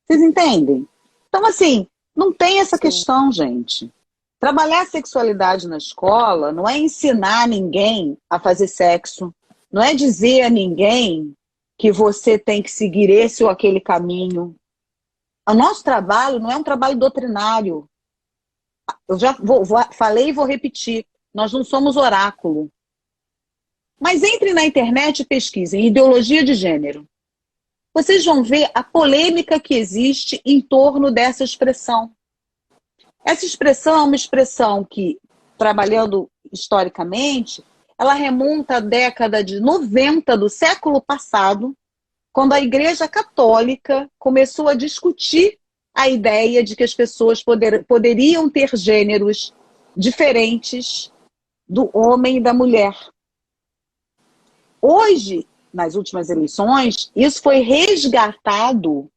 Vocês entendem? Então, assim, não tem essa questão, gente. Trabalhar a sexualidade na escola não é ensinar ninguém a fazer sexo. Não é dizer a ninguém que você tem que seguir esse ou aquele caminho. O nosso trabalho não é um trabalho doutrinário. Eu já falei e vou repetir. Nós não somos oráculo. Mas entre na internet e pesquisem ideologia de gênero. Vocês vão ver a polêmica que existe em torno dessa expressão. Essa expressão é uma expressão que, trabalhando historicamente, ela remonta à década de 90 do século passado, quando a Igreja Católica começou a discutir a ideia de que as pessoas poderiam ter gêneros diferentes do homem e da mulher. Hoje, nas últimas eleições, isso foi resgatado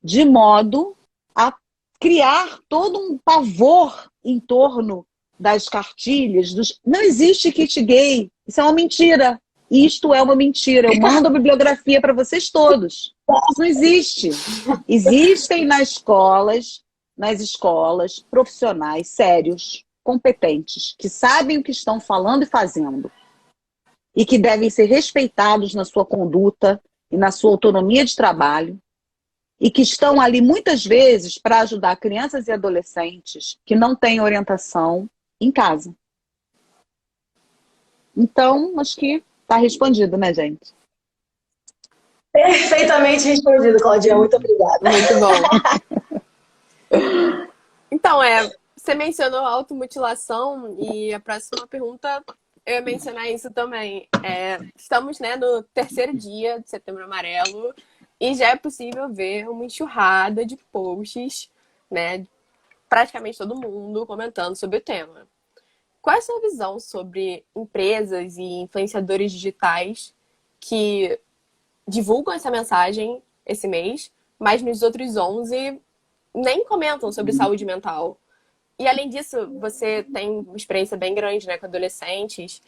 de modo a criar todo um pavor em torno das cartilhas. Não existe kit gay. Isso é uma mentira. Isto é uma mentira. Eu mando a bibliografia para vocês todos. Isso não existe. Existem nas nas escolas profissionais sérios, competentes, que sabem o que estão falando e fazendo, e que devem ser respeitados na sua conduta e na sua autonomia de trabalho, e que estão ali muitas vezes para ajudar crianças e adolescentes que não têm orientação em casa. Então, acho que está respondido, né, gente? Perfeitamente respondido, Claudinha. Muito obrigada. Muito bom. Então, você mencionou automutilação e a próxima pergunta eu ia mencionar isso também. Estamos, né, no terceiro dia de Setembro Amarelo e já é possível ver uma enxurrada de posts, né, praticamente todo mundo comentando sobre o tema. Qual é a sua visão sobre empresas e influenciadores digitais que divulgam essa mensagem esse mês, mas nos outros 11 nem comentam sobre saúde mental? E além disso, você tem uma experiência bem grande, né, com adolescentes.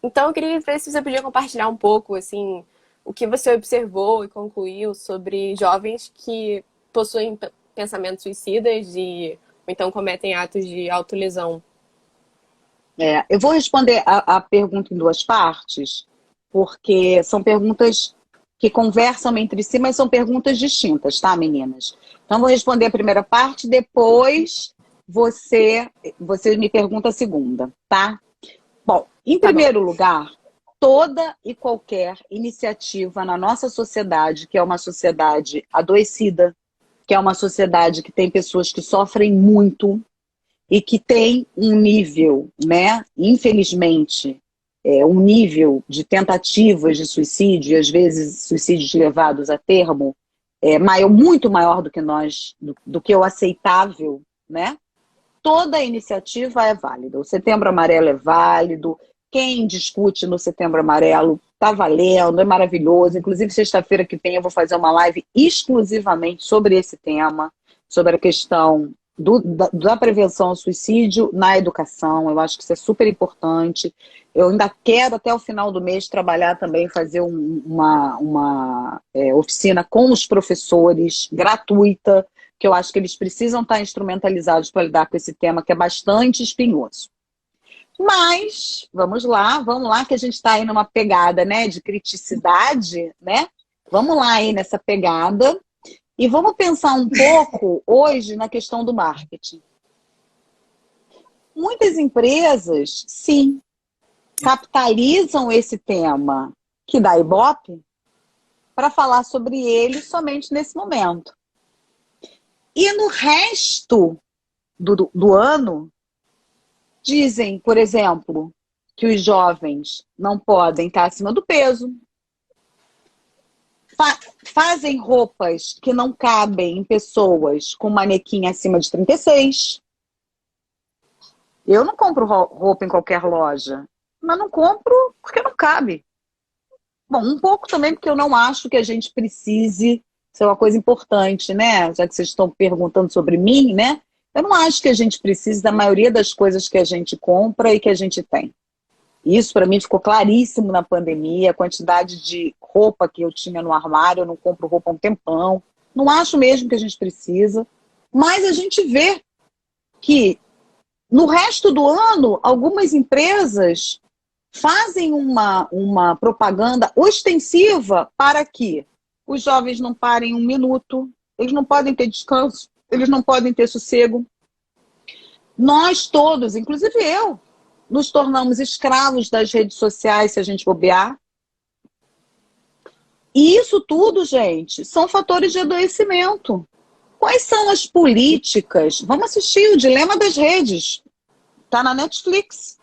Então eu queria ver se você podia compartilhar um pouco, assim, o que você observou e concluiu sobre jovens que possuem pensamentos suicidas ou então cometem atos de autolesão. Eu vou responder a pergunta em duas partes, porque são perguntas que conversam entre si, mas são perguntas distintas, tá, meninas? Então, vou responder a primeira parte, depois você me pergunta a segunda, tá? Bom, em primeiro lugar, toda e qualquer iniciativa na nossa sociedade, que é uma sociedade adoecida, que é uma sociedade que tem pessoas que sofrem muito, e que tem um nível, né, infelizmente, um nível de tentativas de suicídio, e às vezes suicídios levados a termo, muito maior do que do que o aceitável, né? Toda iniciativa é válida. O Setembro Amarelo é válido. Quem discute no Setembro Amarelo está valendo, é maravilhoso. Inclusive, sexta-feira que vem eu vou fazer uma live exclusivamente sobre esse tema, sobre a questão da prevenção ao suicídio na educação. Eu acho que isso é super importante. Eu ainda quero, até o final do mês, trabalhar também, fazer uma oficina com os professores, gratuita, que eu acho que eles precisam estar instrumentalizados para lidar com esse tema, que é bastante espinhoso. Mas, vamos lá, que a gente está aí numa pegada, né, de criticidade, né? Vamos lá aí nessa pegada. E vamos pensar um pouco hoje na questão do marketing. Muitas empresas, sim, capitalizam esse tema que dá Ibope para falar sobre ele somente nesse momento. E no resto do ano, dizem, por exemplo, que os jovens não podem estar acima do peso, fazem roupas que não cabem em pessoas com manequim acima de 36. Eu não compro roupa em qualquer loja, mas não compro porque não cabe. Bom, um pouco também porque eu não acho que a gente precise, isso é uma coisa importante, né? Já que vocês estão perguntando sobre mim, né? Eu não acho que a gente precise da maioria das coisas que a gente compra e que a gente tem. Isso para mim ficou claríssimo na pandemia, a quantidade de roupa que eu tinha no armário, eu não compro roupa há um tempão. Não acho mesmo que a gente precisa, mas a gente vê que no resto do ano, algumas empresas fazem uma propaganda ostensiva para que os jovens não parem um minuto, eles não podem ter descanso, eles não podem ter sossego. Nós todos, inclusive eu, nos tornamos escravos das redes sociais se a gente bobear. E isso tudo, gente, são fatores de adoecimento. Quais são as políticas? Vamos assistir o Dilema das Redes. Está na Netflix.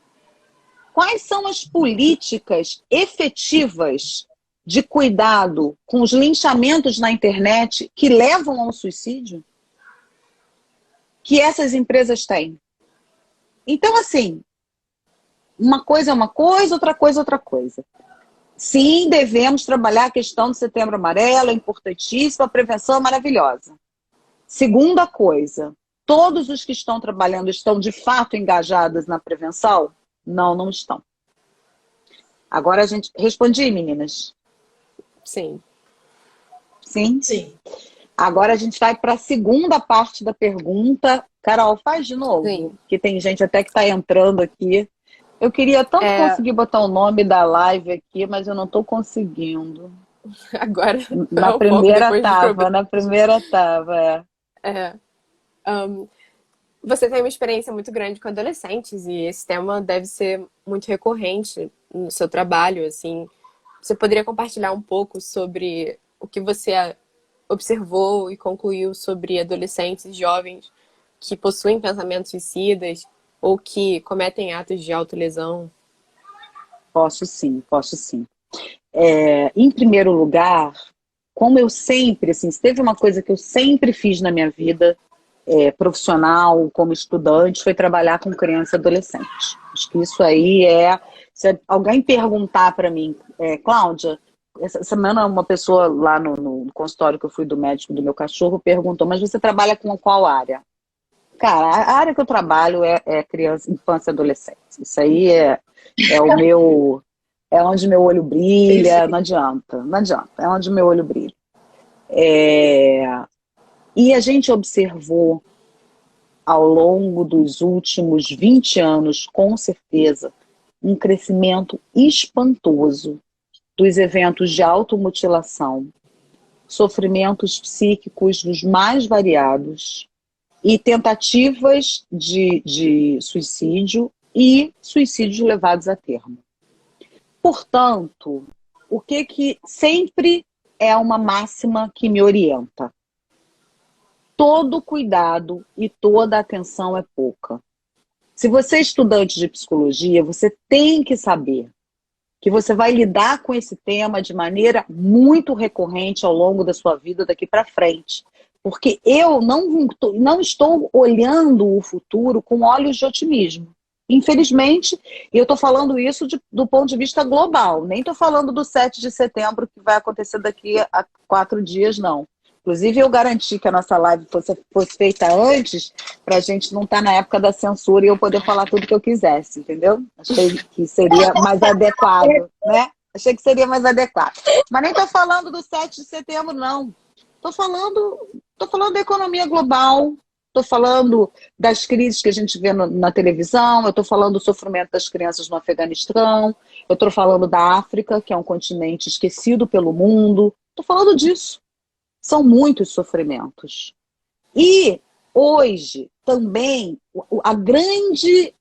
Quais são as políticas efetivas de cuidado com os linchamentos na internet que levam ao suicídio? Que essas empresas têm. Então, assim, uma coisa é uma coisa, outra coisa é outra coisa. Sim, devemos trabalhar a questão do Setembro Amarelo, é importantíssima, a prevenção é maravilhosa. Segunda coisa, todos os que estão trabalhando estão de fato engajados na prevenção? Não, não estão. Agora a gente... Respondi, meninas? Sim. Sim? Sim. Agora a gente vai para a segunda parte da pergunta. Carol, faz de novo, Sim. que tem gente até que está entrando aqui. Eu queria tanto conseguir botar o nome da live aqui, mas eu não estou conseguindo. Agora Na é um pouco primeira depois dos tava, problemas. na primeira tava, é. É. Você tem uma experiência muito grande com adolescentes e esse tema deve ser muito recorrente no seu trabalho, assim. Você poderia compartilhar um pouco sobre o que você observou e concluiu sobre adolescentes e jovens que possuem pensamentos suicidas ou que cometem atos de autolesão? Posso sim, posso sim. Em primeiro lugar, como eu sempre, assim, se teve uma coisa que eu sempre fiz na minha vida profissional, como estudante, foi trabalhar com criança e adolescente. Acho que isso aí se alguém perguntar para mim, Cláudia, essa semana uma pessoa lá no consultório que eu fui do médico do meu cachorro perguntou, mas você trabalha com qual área? Cara, a área que eu trabalho é criança, infância e adolescente. Isso aí é onde meu olho brilha, não adianta, não adianta, é onde meu olho brilha. E a gente observou ao longo dos últimos 20 anos, com certeza, um crescimento espantoso dos eventos de automutilação, sofrimentos psíquicos dos mais variados e tentativas de suicídio e suicídios levados a termo. Portanto, o que sempre é uma máxima que me orienta? Todo cuidado e toda atenção é pouca. Se você é estudante de psicologia, você tem que saber que você vai lidar com esse tema de maneira muito recorrente ao longo da sua vida daqui para frente. Porque eu não estou olhando o futuro com olhos de otimismo. Infelizmente, e eu estou falando isso do ponto de vista global, nem estou falando do 7 de setembro que vai acontecer daqui a 4 dias, não. Inclusive, eu garanti que a nossa live fosse feita antes, para a gente não estar na época da censura e eu poder falar tudo que eu quisesse, entendeu? Achei que seria mais adequado, né? Achei que seria mais adequado. Mas nem estou falando do 7 de setembro, não. Estou falando da economia global, estou falando das crises que a gente vê na televisão, eu estou falando do sofrimento das crianças no Afeganistão, eu estou falando da África, que é um continente esquecido pelo mundo. Estou falando disso. São muitos sofrimentos. E hoje também a grande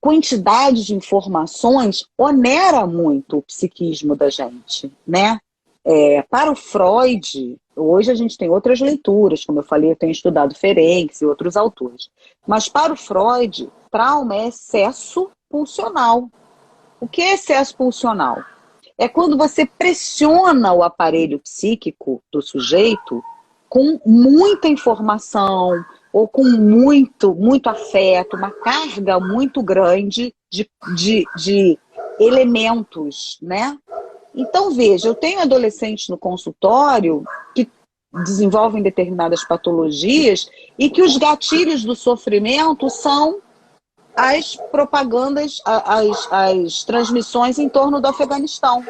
quantidade de informações onera muito o psiquismo da gente, né? Para o Freud, hoje a gente tem outras leituras, como eu falei, eu tenho estudado Ferenczi e outros autores. Mas para o Freud, trauma é excesso pulsional. O que é excesso pulsional? É quando você pressiona o aparelho psíquico do sujeito com muita informação ou com muito afeto, uma carga muito grande de elementos, né? Então, veja, eu tenho adolescentes no consultório que desenvolvem determinadas patologias e que os gatilhos do sofrimento são as propagandas, as transmissões em torno do Afeganistão.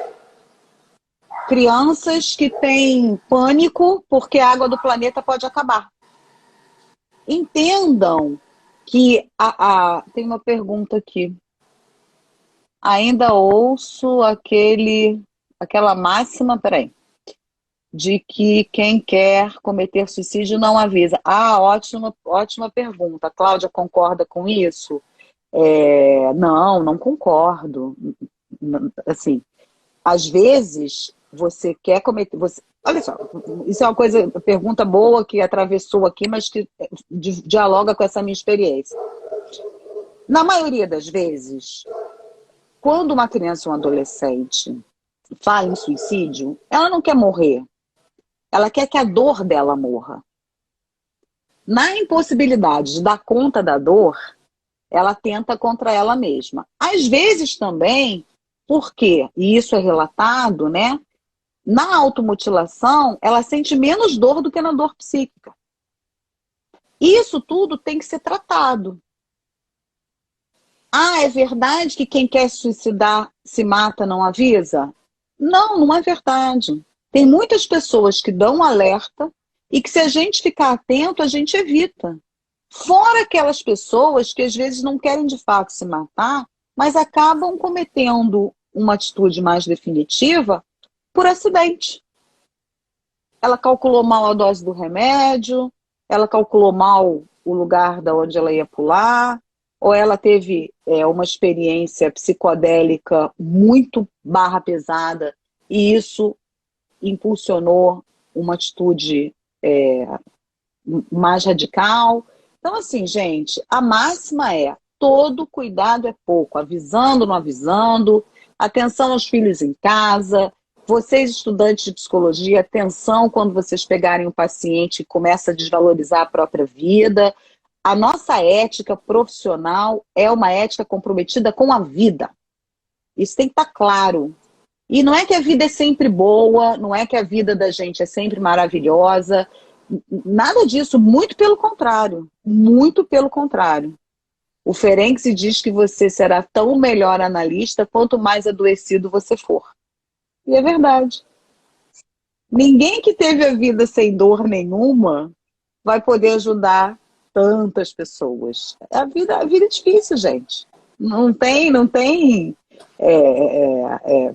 Crianças que têm pânico porque a água do planeta pode acabar. Entendam que tem uma pergunta aqui. Ainda ouço aquela máxima, de que quem quer cometer suicídio não avisa. Ótima pergunta. A Cláudia concorda com isso? Não concordo. Assim, às vezes você quer cometer. Olha só, isso é uma pergunta boa que atravessou aqui, mas que dialoga com essa minha experiência. Na maioria das vezes, quando uma criança ou um adolescente fala em suicídio, ela não quer morrer. Ela quer que a dor dela morra. Na impossibilidade de dar conta da dor, ela tenta contra ela mesma. Às vezes também, porque, e isso é relatado, né? Na automutilação, ela sente menos dor do que na dor psíquica. Isso tudo tem que ser tratado. É verdade que quem quer suicidar se mata, não avisa? Não é verdade. Tem muitas pessoas que dão alerta e que, se a gente ficar atento, a gente evita. Fora aquelas pessoas que às vezes não querem de fato se matar, mas acabam cometendo uma atitude mais definitiva por acidente. Ela calculou mal a dose do remédio, ela calculou mal o lugar da onde ela ia pular, ou ela teve uma experiência psicodélica muito barra pesada e isso impulsionou uma atitude mais radical. Então, assim, gente, a máxima é: todo cuidado é pouco, avisando, não avisando, atenção aos filhos em casa. Vocês, estudantes de psicologia, atenção quando vocês pegarem um paciente que começa a desvalorizar a própria vida. A nossa ética profissional é uma ética comprometida com a vida. Isso tem que estar claro. E não é que a vida é sempre boa, não é que a vida da gente é sempre maravilhosa. Nada disso, muito pelo contrário. Muito pelo contrário. O Ferenczi diz que você será tão melhor analista quanto mais adoecido você for. E é verdade. Ninguém que teve a vida sem dor nenhuma vai poder ajudar tantas pessoas. A vida é difícil, gente. Não tem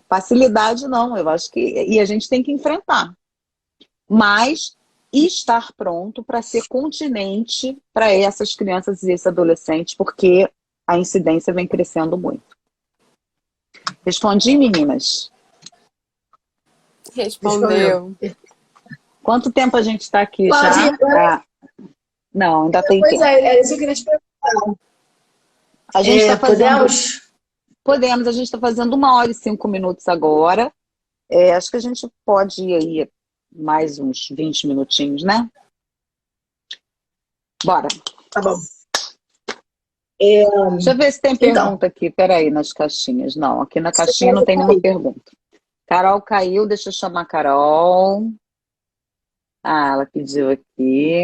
facilidade, não. Eu acho que e a gente tem que enfrentar. Mas estar pronto para ser continente para essas crianças e esses adolescentes, porque a incidência vem crescendo muito. Respondi, meninas? Respondeu. Quanto tempo a gente está aqui Claudinha, já? Não, ainda tem Pois tempo. é isso que eu queria te perguntar. A gente está fazendo... Podemos? Podemos, a gente está fazendo 1h05 agora. Acho que a gente pode ir aí mais uns 20 minutinhos, né? Bora. Tá bom. Deixa eu ver se tem pergunta Então. aqui. Peraí, nas caixinhas. Não, aqui na caixinha não tem nenhuma pergunta. Carol caiu, deixa eu chamar a Carol. Ah, ela pediu aqui.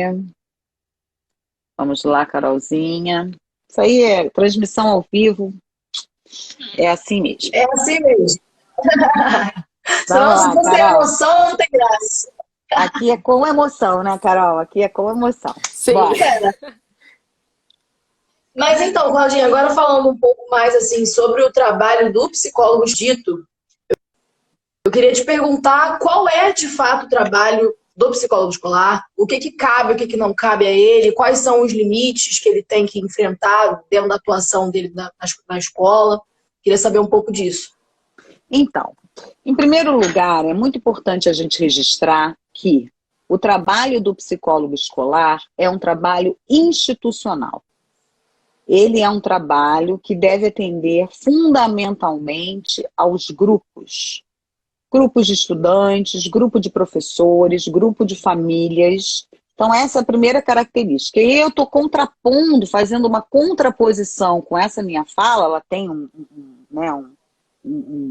Vamos lá, Carolzinha. Isso aí é transmissão ao vivo. É assim mesmo. É assim mesmo. Vamos Se lá, você tem Carol. emoção, não tem graça. Aqui é com emoção, né, Carol? Aqui é com emoção. Sim. Bora. Mas então, Claudinha, agora falando um pouco mais assim sobre o trabalho do psicólogo dito, eu queria te perguntar qual é de fato o trabalho do psicólogo escolar, o que cabe, o que não cabe a ele, quais são os limites que ele tem que enfrentar dentro da atuação dele na escola. Queria saber um pouco disso. Então, em primeiro lugar, é muito importante a gente registrar que o trabalho do psicólogo escolar é um trabalho institucional. Ele é um trabalho que deve atender fundamentalmente aos grupos. Grupos de estudantes, grupo de professores, grupo de famílias. Então, essa é a primeira característica. E eu estou contrapondo, fazendo uma contraposição com essa minha fala, ela tem um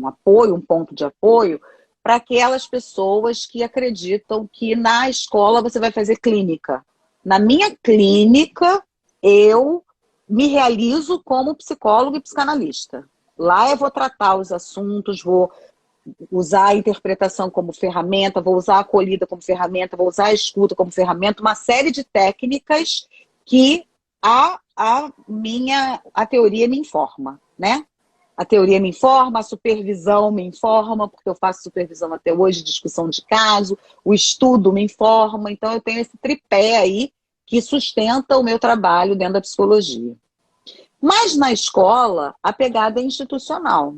apoio, um ponto de apoio, para aquelas pessoas que acreditam que na escola você vai fazer clínica. Na minha clínica, eu me realizo como psicólogo e psicanalista. Lá eu vou tratar os assuntos, vou usar a interpretação como ferramenta, vou usar a acolhida como ferramenta, vou usar a escuta como ferramenta, uma série de técnicas que a teoria me informa, né? A teoria me informa, a supervisão me informa, porque eu faço supervisão até hoje, discussão de caso, o estudo me informa, então eu tenho esse tripé aí que sustenta o meu trabalho dentro da psicologia. Mas na escola, a pegada é institucional.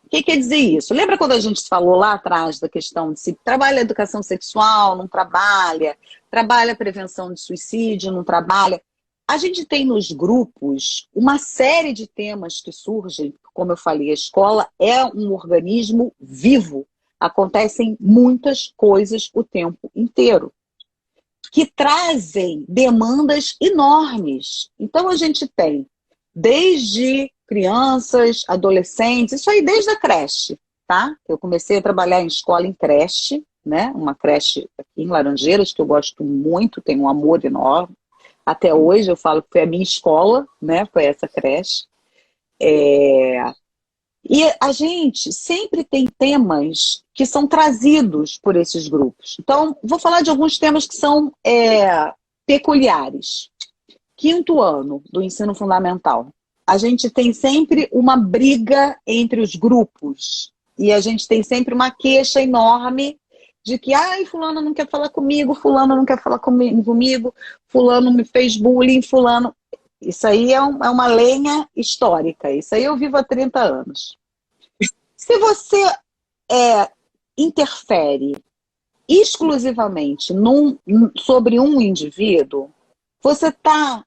O que quer dizer isso? Lembra quando a gente falou lá atrás da questão de se trabalha a educação sexual, não trabalha, trabalha a prevenção de suicídio, não trabalha? A gente tem nos grupos uma série de temas que surgem, como eu falei, a escola é um organismo vivo, acontecem muitas coisas o tempo inteiro, que trazem demandas enormes. Então a gente tem desde crianças, adolescentes, isso aí desde a creche, tá? Eu comecei a trabalhar em escola em creche, né? Uma creche aqui em Laranjeiras, que eu gosto muito, tenho um amor enorme. Até hoje eu falo que foi a minha escola, né? Foi essa creche. E a gente sempre tem temas que são trazidos por esses grupos. Então, vou falar de alguns temas que são peculiares. Quinto ano do ensino fundamental. A gente tem sempre uma briga entre os grupos. E a gente tem sempre uma queixa enorme de que, ai, fulano não quer falar comigo, fulano não quer falar comigo, fulano me fez bullying, fulano... Isso aí é uma lenha histórica. Isso aí eu vivo há 30 anos. Se você interfere exclusivamente sobre um indivíduo, você está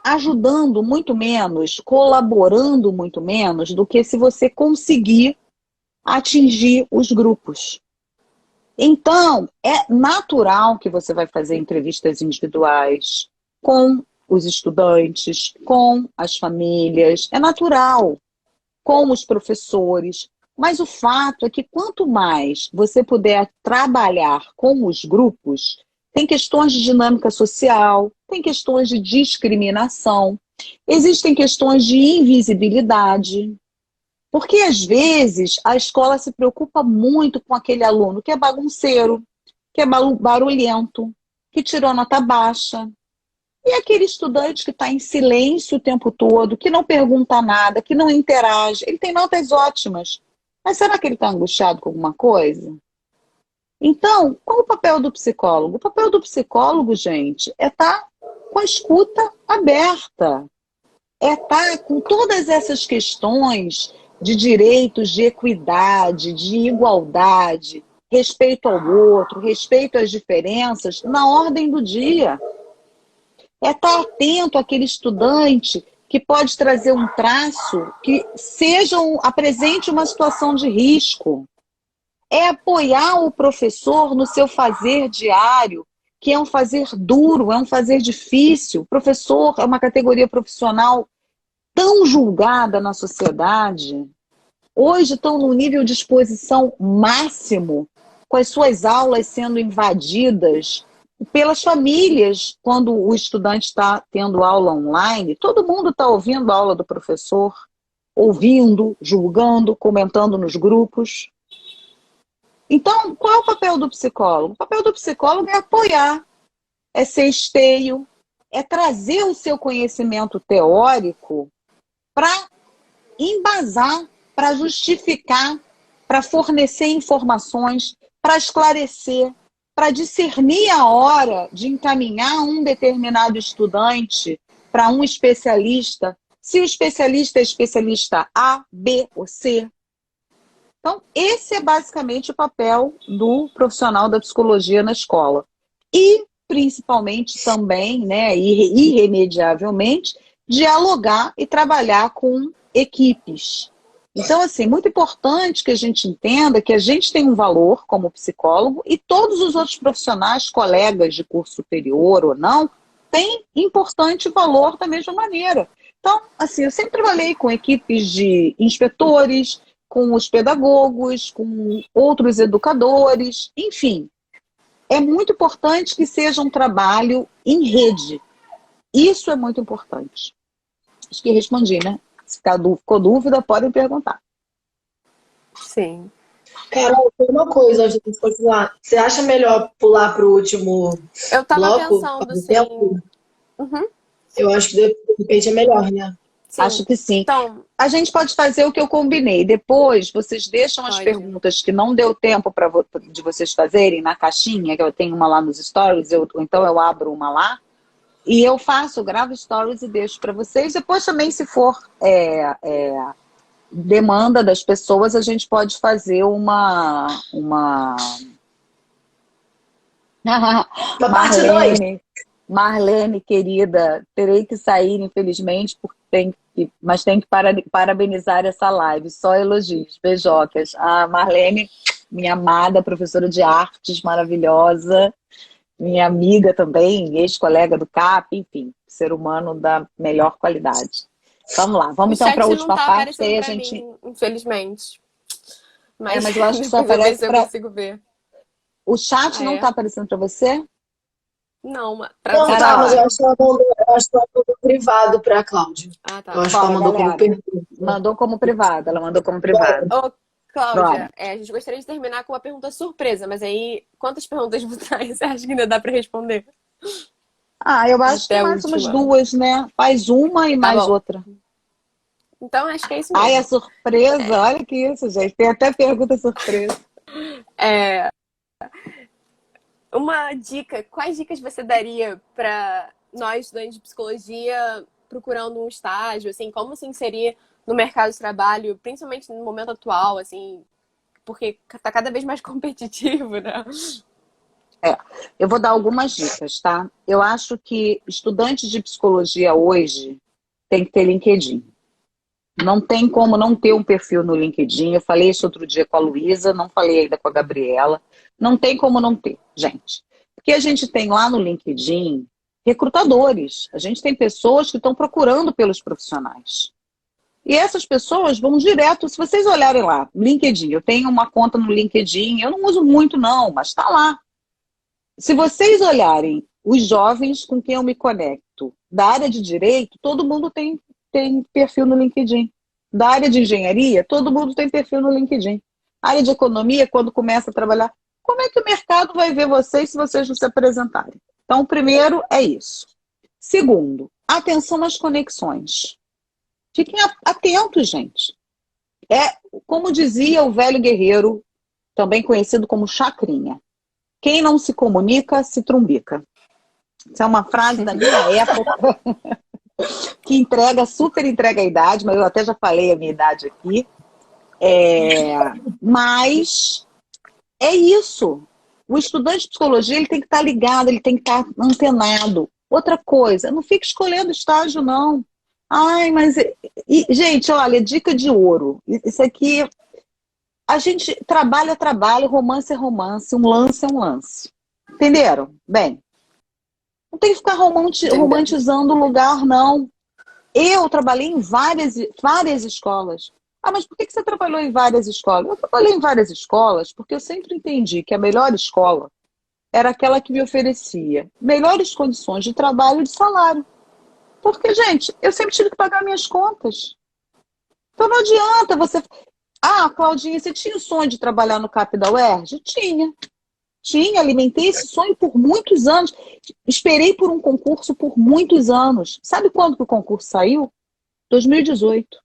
ajudando muito menos, colaborando muito menos do que se você conseguir atingir os grupos. Então, é natural que você vai fazer entrevistas individuais com os estudantes, com as famílias, é natural, com os professores. Mas o fato é que quanto mais você puder trabalhar com os grupos, tem questões de dinâmica social, tem questões de discriminação, existem questões de invisibilidade. Porque, às vezes, a escola se preocupa muito com aquele aluno que é bagunceiro, que é barulhento, que tirou nota baixa. E aquele estudante que está em silêncio o tempo todo, que não pergunta nada, que não interage, ele tem notas ótimas. Mas será que ele está angustiado com alguma coisa? Então, qual o papel do psicólogo? O papel do psicólogo, gente, é estar com a escuta aberta. É estar com todas essas questões de direitos, de equidade, de igualdade, respeito ao outro, respeito às diferenças, na ordem do dia. É estar atento àquele estudante que pode trazer um traço que apresente uma situação de risco. É apoiar o professor no seu fazer diário, que é um fazer duro, é um fazer difícil. O professor é uma categoria profissional tão julgada na sociedade. Hoje estão no nível de exposição máximo, com as suas aulas sendo invadidas pelas famílias, quando o estudante está tendo aula online, todo mundo está ouvindo a aula do professor, ouvindo, julgando, comentando nos grupos. Então, qual é o papel do psicólogo? O papel do psicólogo é apoiar, é ser esteio, é trazer o seu conhecimento teórico para embasar, para justificar, para fornecer informações, para esclarecer, para discernir a hora de encaminhar um determinado estudante para um especialista, se o especialista é especialista A, B ou C. Então, esse é basicamente o papel do profissional da psicologia na escola. E, principalmente também, né, irremediavelmente, dialogar e trabalhar com equipes. Então, assim, muito importante que a gente entenda que a gente tem um valor como psicólogo e todos os outros profissionais, colegas de curso superior ou não, têm importante valor da mesma maneira. Então, assim, eu sempre trabalhei com equipes de inspetores, com os pedagogos, com outros educadores, enfim. É muito importante que seja um trabalho em rede. Isso é muito importante. Acho que respondi, né? Se ficou dúvida, podem perguntar. Sim. Carol, tem uma coisa antes de gente continuar. Você acha melhor pular para o último Eu tava bloco? pensando, sim. Uhum. Eu acho que de repente é melhor, né? Sim. Acho que sim. Então, a gente pode fazer o que eu combinei. Depois, vocês deixam as perguntas que não deu tempo de vocês fazerem na caixinha, que eu tenho uma lá nos stories, então eu abro uma lá. E eu gravo stories e deixo para vocês. Depois também, se for demanda das pessoas, a gente pode fazer uma Marlene, querida, terei que sair, infelizmente, mas tenho que parabenizar essa live. Só elogios, beijocas. A Marlene, minha amada professora de artes, maravilhosa, minha amiga também, ex-colega do CAP, enfim, ser humano da melhor qualidade. Vamos lá, vamos então para a última parte. Aí a gente... mim, infelizmente. Mas eu acho que só aparece para... eu consigo ver. O chat não está aparecendo para você? Não, mas eu acho que Eu acho que ela mandou privado pra Cláudia. Ah, tá. Eu acho que ela Fala, mandou como galera. pergunta. Mandou como privado, ela mandou como privado. Ô, Cláudia, Bora. a gente gostaria de terminar com uma pergunta surpresa, mas aí, quantas perguntas você acha que ainda dá pra responder? Ah, eu acho que Até a mais umas última. 2, né? Faz uma e Tá mais bom. outra. Então, acho que é isso Ai, é mesmo. surpresa, olha que isso, gente. Tem até pergunta surpresa. É, uma dica, quais dicas você daria para nós, estudantes de psicologia, procurando um estágio, assim, como se inserir no mercado de trabalho, principalmente no momento atual, assim, porque tá cada vez mais competitivo, né? Eu vou dar algumas dicas, tá? Eu acho que estudantes de psicologia hoje tem que ter LinkedIn. Não tem como não ter um perfil no LinkedIn. Eu falei isso outro dia com a Luísa, não falei ainda com a Gabriela. Não tem como não ter, gente. Porque a gente tem lá no LinkedIn recrutadores. A gente tem pessoas que estão procurando pelos profissionais. E essas pessoas vão direto, se vocês olharem lá, LinkedIn, eu tenho uma conta no LinkedIn, eu não uso muito não, mas está lá. Se vocês olharem os jovens com quem eu me conecto da área de direito, todo mundo tem perfil no LinkedIn. Da área de engenharia, todo mundo tem perfil no LinkedIn. Área de economia, quando começa a trabalhar, como é que o mercado vai ver vocês se vocês não se apresentarem? Então, o primeiro é isso. Segundo, atenção às conexões. Fiquem atentos, gente. É, como dizia o velho guerreiro, também conhecido como Chacrinha. Quem não se comunica, se trumbica. Isso é uma frase da minha época, que super entrega a idade, mas eu até já falei a minha idade aqui. Mas é isso. O estudante de psicologia ele tem que estar ligado, ele tem que estar antenado. Outra coisa, não fique escolhendo estágio, não. Ai, mas... gente, olha, dica de ouro. Isso aqui... A gente trabalha, romance é romance, um lance é um lance. Entenderam? Bem, não tem que ficar Entendeu? romantizando o lugar, não. Eu trabalhei em várias escolas. Ah, mas por que você trabalhou em várias escolas? Eu trabalhei em várias escolas porque eu sempre entendi que a melhor escola era aquela que me oferecia melhores condições de trabalho e de salário. Porque, gente, eu sempre tive que pagar minhas contas. Então não adianta você... Ah, Claudinha, você tinha o sonho de trabalhar no CAP da UERJ? Tinha, alimentei esse sonho por muitos anos. Esperei por um concurso por muitos anos. Sabe quando que o concurso saiu? 2018.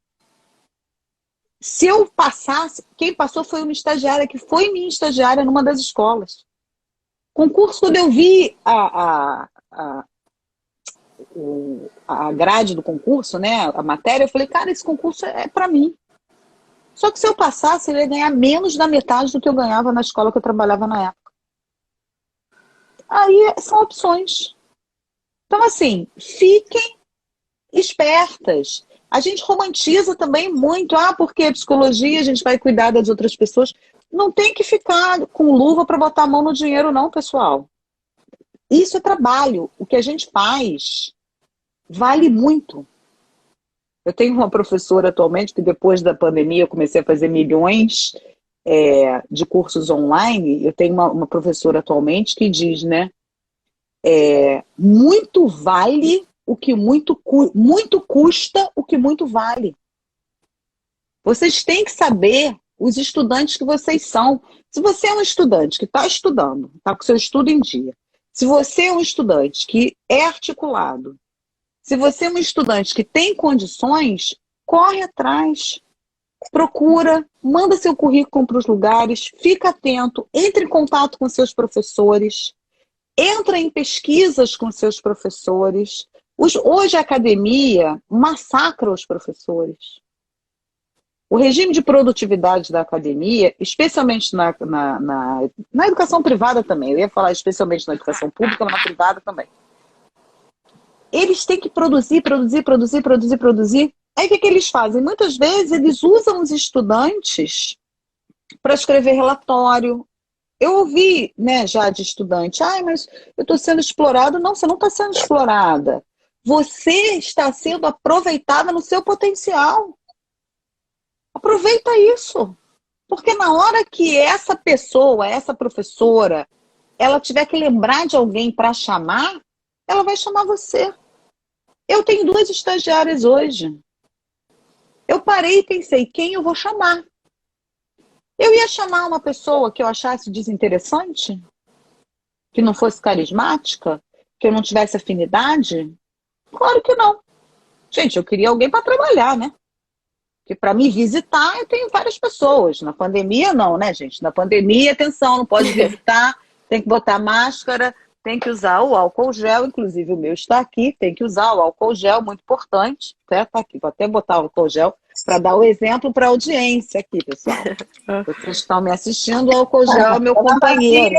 Se eu passasse, quem passou foi uma estagiária, que foi minha estagiária numa das escolas. Concurso, quando eu vi a grade do concurso, né, a matéria, eu falei, cara, esse concurso é para mim. Só que se eu passasse, eu ia ganhar menos da metade do que eu ganhava na escola que eu trabalhava na época. Aí são opções. Então, assim, fiquem espertas. A gente romantiza também muito. Ah, porque a psicologia, a gente vai cuidar das outras pessoas. Não tem que ficar com luva para botar a mão no dinheiro, não, pessoal. Isso é trabalho. O que a gente faz vale muito. Eu tenho uma professora atualmente que depois da pandemia eu comecei a fazer milhões de cursos online. Eu tenho uma professora atualmente que diz, né? Muito vale o que muito custa o que muito vale. Vocês têm que saber os estudantes que vocês são. Se você é um estudante que está estudando, está com seu estudo em dia, se você é um estudante que é articulado, se você é um estudante que tem condições, corre atrás, procura, manda seu currículo para os lugares, fica atento, entre em contato com seus professores, entra em pesquisas com seus professores. Hoje a academia massacra os professores. O regime de produtividade da academia, especialmente na educação privada também, eu ia falar especialmente na educação pública, mas na privada também. Eles têm que produzir. Aí o que eles fazem? Muitas vezes eles usam os estudantes para escrever relatório. Eu ouvi, né, já de estudante, mas eu estou sendo explorado. Não, você não está sendo explorada. Você está sendo aproveitada no seu potencial. Aproveita isso. Porque na hora que essa pessoa, essa professora, ela tiver que lembrar de alguém para chamar, ela vai chamar você. Eu tenho 2 estagiárias hoje. Eu parei e pensei, quem eu vou chamar? Eu ia chamar uma pessoa que eu achasse desinteressante? Que não fosse carismática? Que eu não tivesse afinidade? Claro que não. Gente, eu queria alguém para trabalhar, né? Porque para me visitar, eu tenho várias pessoas. Na pandemia, não, né, gente? Na pandemia, atenção, não pode visitar, tem que botar máscara, tem que usar o álcool gel, inclusive o meu está aqui, tem que usar o álcool gel, muito importante. Tá aqui, vou até botar o álcool gel para dar o exemplo para a audiência aqui, pessoal. Vocês estão me assistindo, o álcool gel é meu companheiro,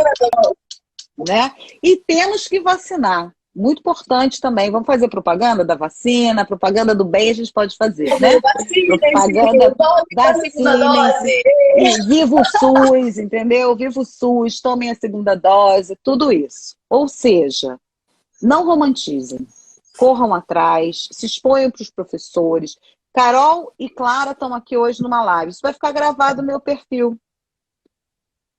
né? E temos que vacinar. Muito importante também. Vamos fazer propaganda da vacina, propaganda do bem a gente pode fazer, né? Propaganda da dose. Viva o SUS, entendeu? Viva o SUS, tomem a segunda dose, tudo isso. Ou seja, não romantizem, corram atrás, se exponham para os professores. Carol e Clara estão aqui hoje numa live. Isso vai ficar gravado no meu perfil.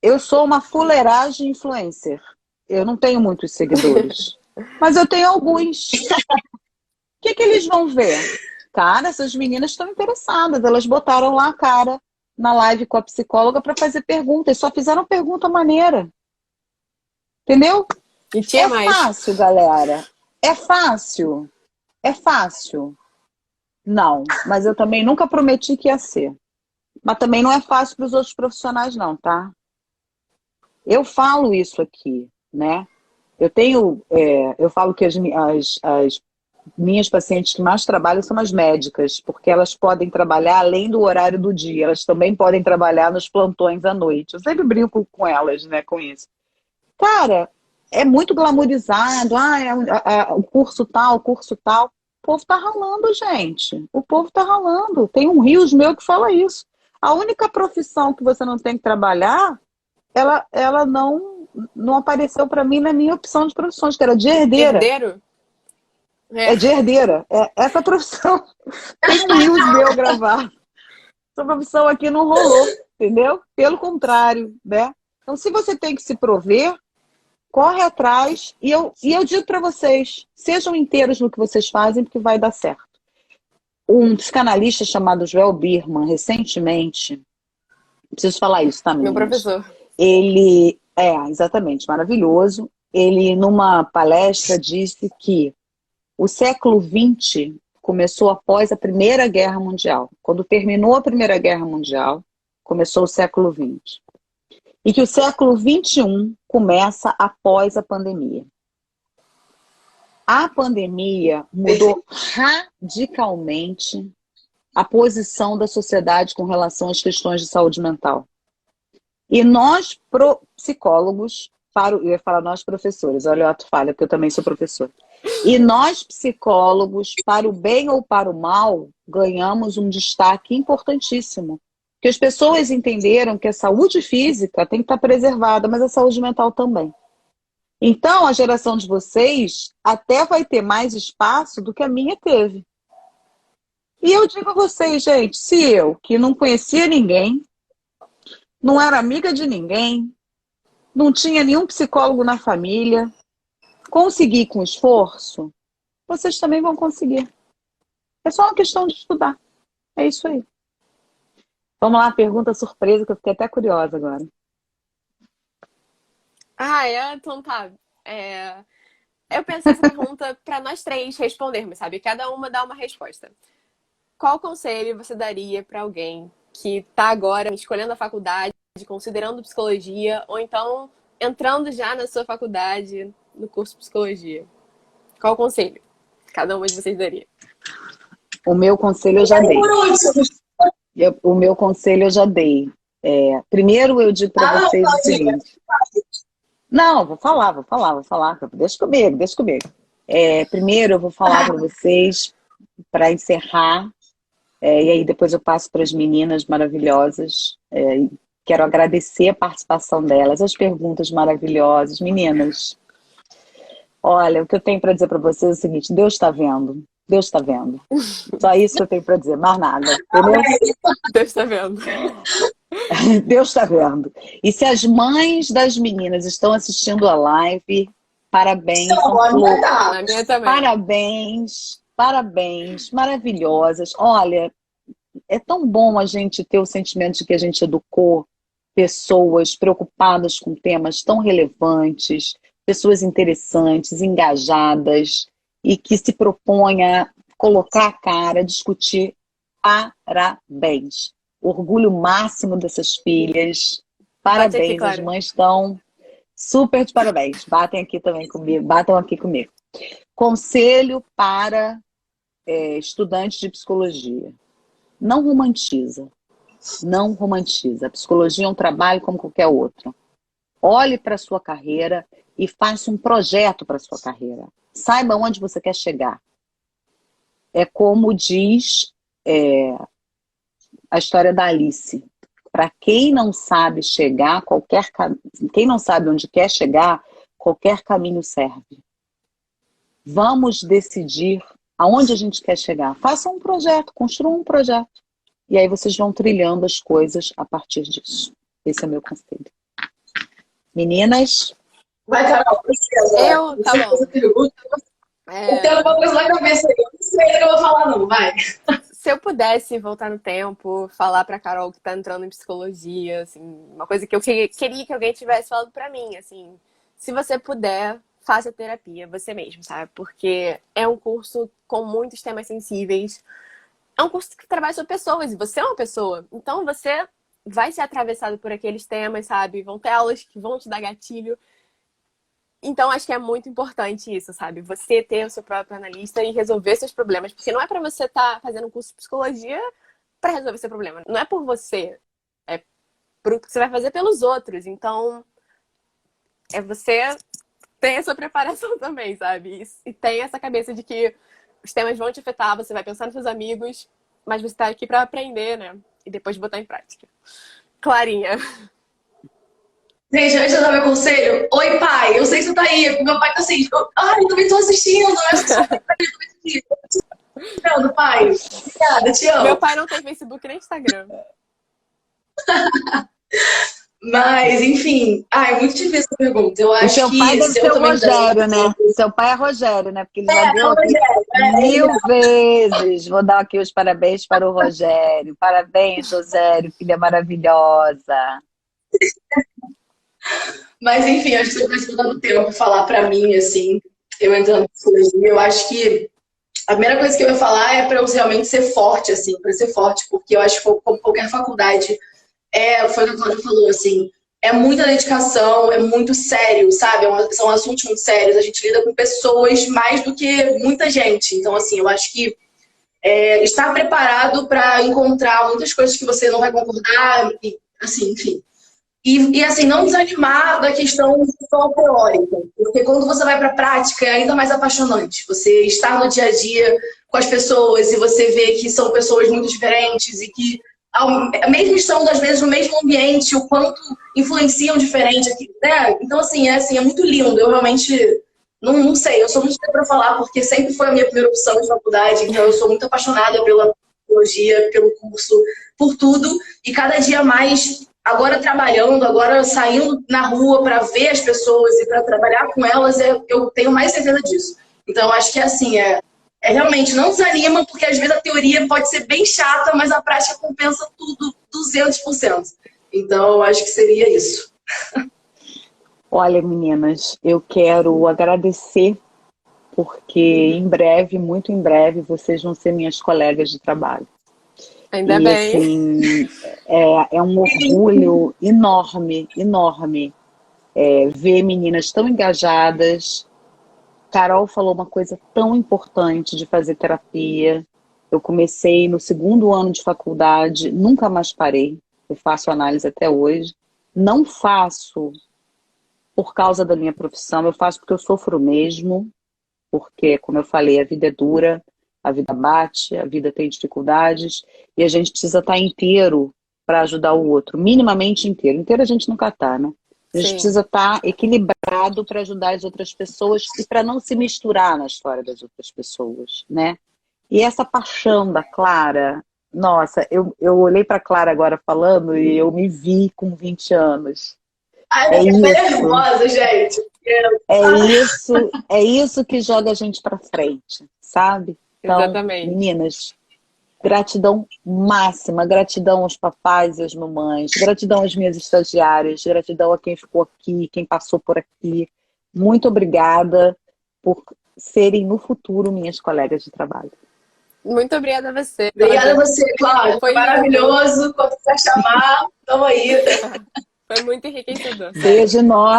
Eu sou uma fuleiragem influencer. Eu não tenho muitos seguidores. Mas eu tenho alguns. O que eles vão ver? Cara, essas meninas estão interessadas. Elas botaram lá a cara na live com a psicóloga para fazer perguntas. Só fizeram pergunta maneira. Entendeu? E tinha mais. Fácil, galera. É fácil. É fácil. Não. Mas eu também nunca prometi que ia ser. Mas também não é fácil para os outros profissionais, não, tá? Eu falo isso aqui, né? Eu falo que as minhas pacientes que mais trabalham são as médicas, porque elas podem trabalhar além do horário do dia, elas também podem trabalhar nos plantões à noite. Eu sempre brinco com elas, né, com isso. Cara, é muito glamourizado, o curso tal, o curso tal. O povo tá ralando, gente. O povo tá ralando. Tem um Rios meu que fala isso. A única profissão que você não tem que trabalhar, ela não apareceu para mim na minha opção de profissões, que era de herdeira. Herdeiro? É de herdeira. Essa profissão tem um Reels meu gravado. Essa profissão aqui não rolou, entendeu? Pelo contrário, né? Então, se você tem que se prover, corre atrás. E eu digo para vocês, sejam inteiros no que vocês fazem, porque vai dar certo. Um psicanalista chamado Joel Birman, recentemente, preciso falar isso também. Meu professor. Ele exatamente, maravilhoso. Ele, numa palestra, disse que o século XX começou após a Primeira Guerra Mundial. Quando terminou a Primeira Guerra Mundial, começou o século XX. E que o século XXI começa após a pandemia. A pandemia mudou radicalmente a posição da sociedade com relação às questões de saúde mental. E nós, psicólogos, eu ia falar nós professores, olha o ato falha, porque eu também sou professora. E nós, psicólogos, para o bem ou para o mal, ganhamos um destaque importantíssimo. Porque as pessoas entenderam que a saúde física tem que estar preservada, mas a saúde mental também. Então, a geração de vocês até vai ter mais espaço do que a minha teve. E eu digo a vocês, gente, se eu, que não conhecia ninguém, não era amiga de ninguém, não tinha nenhum psicólogo na família, conseguir com esforço, vocês também vão conseguir. É só uma questão de estudar. É isso aí. Vamos lá, pergunta surpresa, que eu fiquei até curiosa agora. Então tá. Eu pensei essa pergunta para nós três respondermos, sabe? Cada uma dá uma resposta. Qual conselho você daria para alguém que tá agora escolhendo a faculdade, considerando psicologia, ou então entrando já na sua faculdade, no curso de psicologia? Qual conselho cada uma de vocês daria? O meu conselho eu já dei. O meu conselho eu já dei. Primeiro eu digo para vocês o seguinte. Não, vou falar. Deixa comigo. Primeiro eu vou falar para vocês, para encerrar, e aí depois eu passo para as meninas maravilhosas. Quero agradecer a participação delas, as perguntas maravilhosas. Meninas, olha, o que eu tenho para dizer para vocês é o seguinte: Deus está vendo. Deus está vendo. Só isso que eu tenho para dizer, mais nada. Entendeu? Deus está vendo. Deus está vendo. E se as mães das meninas estão assistindo a live, parabéns. A minha também. parabéns, maravilhosas. Olha, é tão bom a gente ter o sentimento de que a gente educou pessoas preocupadas com temas tão relevantes, pessoas interessantes, engajadas e que se propõem a colocar a cara, discutir. Parabéns. Orgulho máximo dessas filhas. Bate aqui, Parabéns, as Clara. mães estão super de parabéns. Batem aqui também comigo, batam aqui comigo. Conselho para estudantes de psicologia. Não romantiza. Não romantiza. A psicologia é um trabalho como qualquer outro. Olhe para a sua carreira e faça um projeto para a sua carreira. Saiba onde você quer chegar. É como diz a história da Alice. Para quem não sabe chegar, quem não sabe onde quer chegar, qualquer caminho serve. Vamos decidir aonde a gente quer chegar. Faça um projeto, construa um projeto. E aí vocês vão trilhando as coisas a partir disso. Esse é o meu conselho. Meninas? Vai, Carol, você agora. Tá Você bom. fez a pergunta. Eu tenho uma coisa na cabeça aí. Eu não sei o que eu vou falar, não. Vai. Se eu pudesse voltar no tempo, falar pra Carol que tá entrando em psicologia, assim, uma coisa que eu queria que alguém tivesse falado pra mim, assim, se você puder, faça terapia, você mesmo, sabe? Porque é um curso com muitos temas sensíveis, é um curso que trabalha sobre pessoas, e você é uma pessoa, então você vai ser atravessado por aqueles temas, sabe? Vão ter aulas que vão te dar gatilho. Então, acho que é muito importante isso, sabe? Você ter o seu próprio analista e resolver seus problemas. Porque não é pra você estar fazendo um curso de psicologia pra resolver seu problema. Não é por você. É pro que você vai fazer pelos outros. Então, você ter essa preparação também, sabe? E tem essa cabeça de que os temas vão te afetar, você vai pensar nos seus amigos, mas você tá aqui pra aprender, né? E depois botar em prática. Clarinha. Gente, antes de dar meu conselho, oi, pai, eu sei que você tá aí. Meu pai tá assim, eu também tô assistindo. Obrigada, pai. Obrigada, te amo. Meu pai não tem Facebook nem Instagram. Mas, enfim, é muito difícil essa pergunta. Eu O acho seu que pai deve se ser eu o também Rogério, pudesse... né? Seu pai é Rogério, né? Porque ele já deu o aqui Rogério, 1000 vezes. Vou dar aqui os parabéns para o Rogério. Parabéns, Rogério, filha maravilhosa. Mas, enfim, acho que se eu tivesse dando tempo pra falar pra mim, assim, eu entrando na psicologia, eu acho que a primeira coisa que eu ia falar é pra eu realmente ser forte, assim, pra eu ser forte, porque eu acho que como qualquer faculdade, foi o que a Cláudia falou, assim, é muita dedicação, é muito sério, sabe? São assuntos muito sérios, a gente lida com pessoas mais do que muita gente. Então, assim, eu acho que estar preparado para encontrar muitas coisas que você não vai concordar, e, assim, enfim. E, assim, não desanimar da questão só teórica, porque quando você vai para a prática é ainda mais apaixonante. Você estar no dia a dia com as pessoas e você vê que são pessoas muito diferentes e que, mesmo estando às vezes no mesmo ambiente, o quanto influenciam diferente aqui, né? Então, assim, é muito lindo. Eu realmente não sei, eu sou muito para falar, porque sempre foi a minha primeira opção de faculdade, então eu sou muito apaixonada pela psicologia, pelo curso, por tudo, e cada dia mais. Agora trabalhando, agora saindo na rua para ver as pessoas e para trabalhar com elas, eu tenho mais certeza disso. Então, acho que assim, realmente não desanima, porque às vezes a teoria pode ser bem chata, mas a prática compensa tudo 200%. Então, eu acho que seria isso. Olha, meninas, eu quero agradecer, porque em breve, muito em breve, vocês vão ser minhas colegas de trabalho. Ainda bem. Assim, é um orgulho enorme, enorme ver meninas tão engajadas. Carol falou uma coisa tão importante de fazer terapia. Eu comecei no 2º ano de faculdade, nunca mais parei. Eu faço análise até hoje. Não faço por causa da minha profissão, eu faço porque eu sofro mesmo, porque, como eu falei, a vida é dura. A vida bate, a vida tem dificuldades e a gente precisa estar inteiro para ajudar o outro, minimamente inteiro. Inteiro a gente nunca está, né? A gente precisa estar equilibrado para ajudar as outras pessoas e para não se misturar na história das outras pessoas, né? E essa paixão da Clara, nossa, eu olhei para a Clara agora falando e eu me vi com 20 anos. Ai, eu tô nervosa, gente. É isso que joga a gente para frente, sabe? Então, Exatamente. meninas, gratidão máxima, gratidão aos papais e às mamães, gratidão às minhas estagiárias, gratidão a quem ficou aqui, quem passou por aqui. Muito obrigada por serem no futuro minhas colegas de trabalho. Muito obrigada a você. Obrigada a você, Cláudia. Foi maravilhoso. Quando quiser chamar, tamo aí. Foi muito enriquecedor. Beijo enorme.